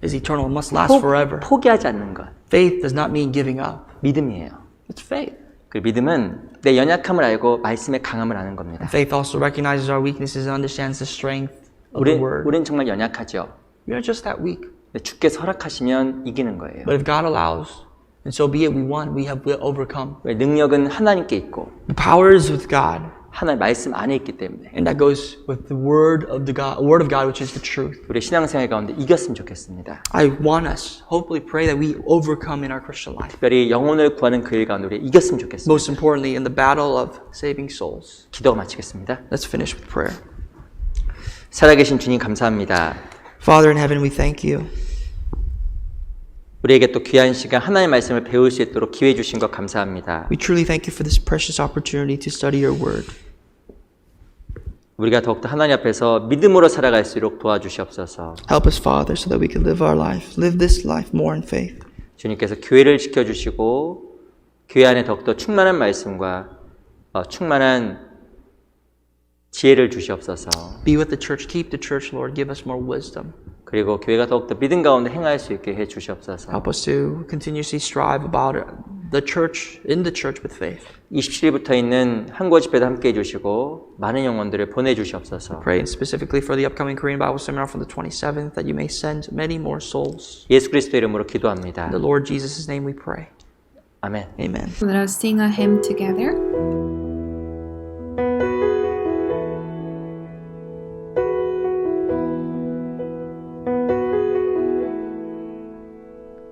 is eternal and must last forever. 포기하지 않는 것. Faith does not mean giving up. 믿음이에요. It's faith. 그 믿음은 내 연약함을 알고 말씀의 강함을 아는 겁니다. Faith also recognizes our weaknesses and understands the strength of the word. 우린 정말 연약하죠. We are just that weak. 근데 주께서 허락하시면 이기는 거예요. But if God allows, and so be it, we won, we have overcome. 왜 능력은 하나님께 있고 The power is with God, 하나님 말씀 안에 있기 때문에 and that goes with the word of God, which is the truth. 우리 신앙생활 가운데 이겼으면 좋겠습니다. I want us, hopefully pray that we overcome in our Christian life. 특별히 영혼을 구하는 그 일 가운데 우리 이겼으면 좋겠습니다. Most importantly, in the battle of saving souls. 기도가 마치겠습니다. Let's finish with prayer. 살아계신 주님 감사합니다. Father in heaven, we thank you. 우리에게 또 귀한 시간 하나님의 말씀을 배울 수 있도록 기회 주신 것 감사합니다. We truly thank you for this precious opportunity to study your word. 우리가 더욱더 하나님 앞에서 믿음으로 살아갈수록 도와주시옵소서. Help us, Father, so that we can live this life more in faith. 주님께서 교회를 지켜주시고 교회 안에 더욱더 충만한 말씀과 충만한 지혜를 주시옵소서. Be with the church, keep the church, Lord, give us more wisdom. 그리고 교회가 더욱더 믿음 가운데 행할 수 있게 해 주시옵소서. Help us to continuously strive about it, in the church with faith. 27일부터 있는 한국어 집회도 함께 해주시고 많은 영혼들을 보내주시옵소서. Pray specifically for the upcoming Korean Bible Seminar from the 27th that you may send many more souls. 예수 그리스도 이름으로 기도합니다. In the Lord Jesus' name we pray. 아멘. Amen. Let us sing a hymn together.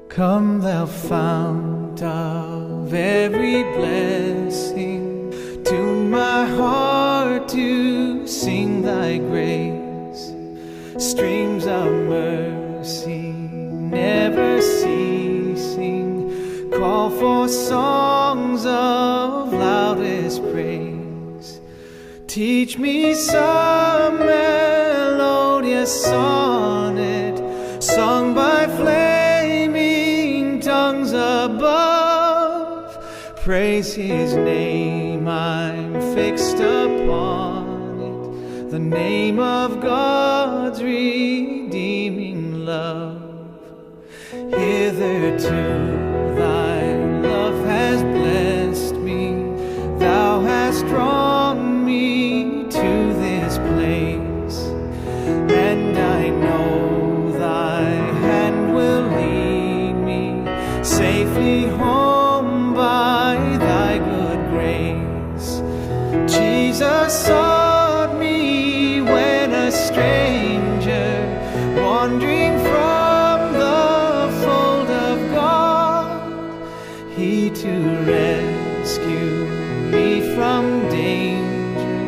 Come, thou fount of every blessing, to my heart to sing sing thy grace. Streams of mercy never ceasing, call for songs of loudest praise. Teach me some melodious sonnet sung by flaming tongues above. Praise his name, I'm fixed upon it, the name of God's redeeming love. Hitherto thy love has blessed me, thou hast drawn me to this place, and I know thy hand will lead me safely home by thy good grace. Jesus sought me when a stranger, wandering from the fold of God, he to rescue me from danger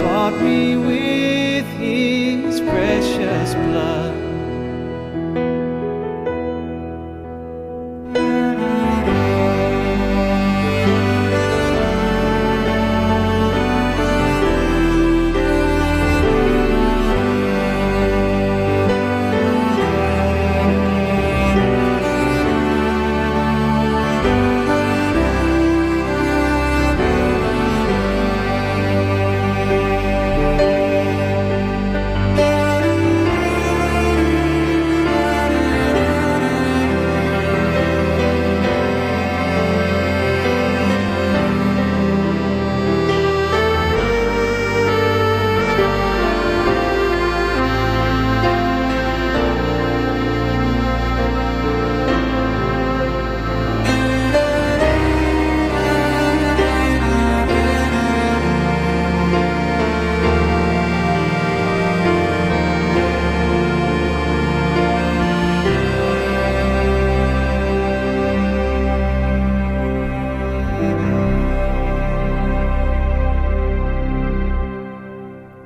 bought me with his precious blood.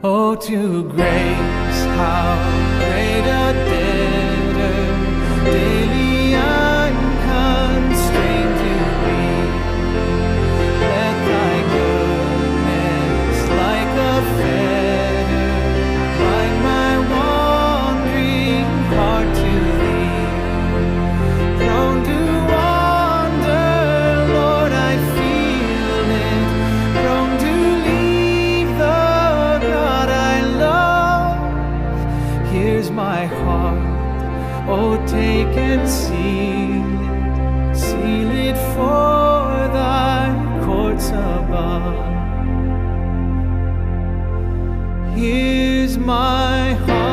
Oh, to grace, how great a debtor daily I'm constrained to be. Let thy goodness like a fetter bind my wandering heart to thee. Prone to wander, Lord, I feel it, prone to leave the God I love. Here's my heart, oh take and seal it for thy courts above. Here's my heart.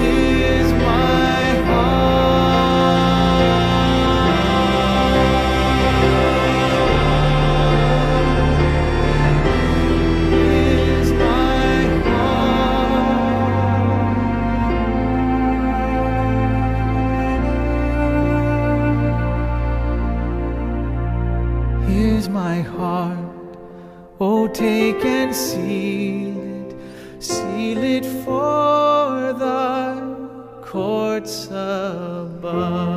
Here's my heart. Here's my heart. Here's my heart. Oh, take and seal it for thy courts above.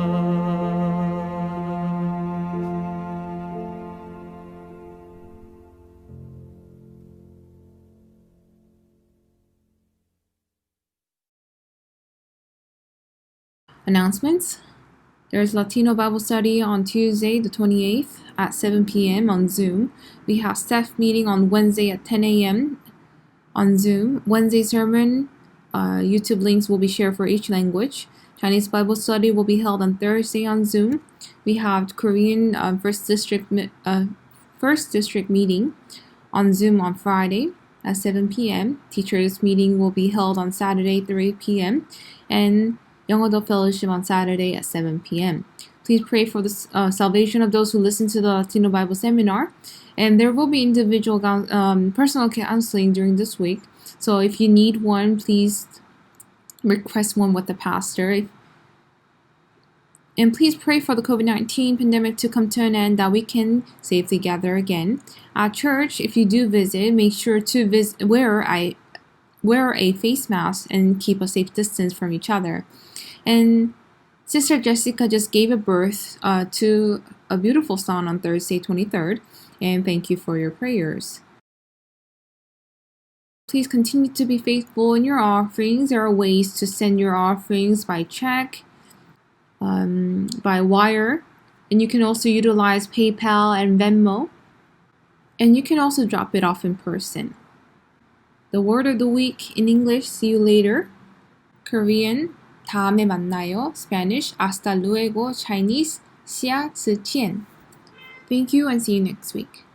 Announcements. There's Latino Bible study on Tuesday, the 28th at 7 p.m. on Zoom. We have staff meeting on Wednesday at 10 a.m. on Zoom. Wednesday sermon, YouTube links will be shared for each language. Chinese Bible study will be held on Thursday on Zoom. We have Korean First District meeting on Zoom on Friday at 7 p.m. Teachers meeting will be held on Saturday 3 p.m. and Youngadult Fellowship on Saturday at 7 p.m. Please pray for the salvation of those who listen to the Latino Bible Seminar. And there will be individual personal counseling during this week. So if you need one, please request one with the pastor. And please pray for the COVID-19 pandemic to come to an end, that we can safely gather again. At church, if you do visit, make sure to wear a face mask and keep a safe distance from each other. And Sister Jessica just gave a birth to a beautiful son on Thursday, 23rd, and thank you for your prayers. Please continue to be faithful in your offerings. There are ways to send your offerings by check, by wire, and you can also utilize PayPal and Venmo, and you can also drop it off in person. The word of the week in English, see you later. Korean, 다음에 만나요. Spanish, hasta luego. Chinese, 下次见. Thank you and see you next week.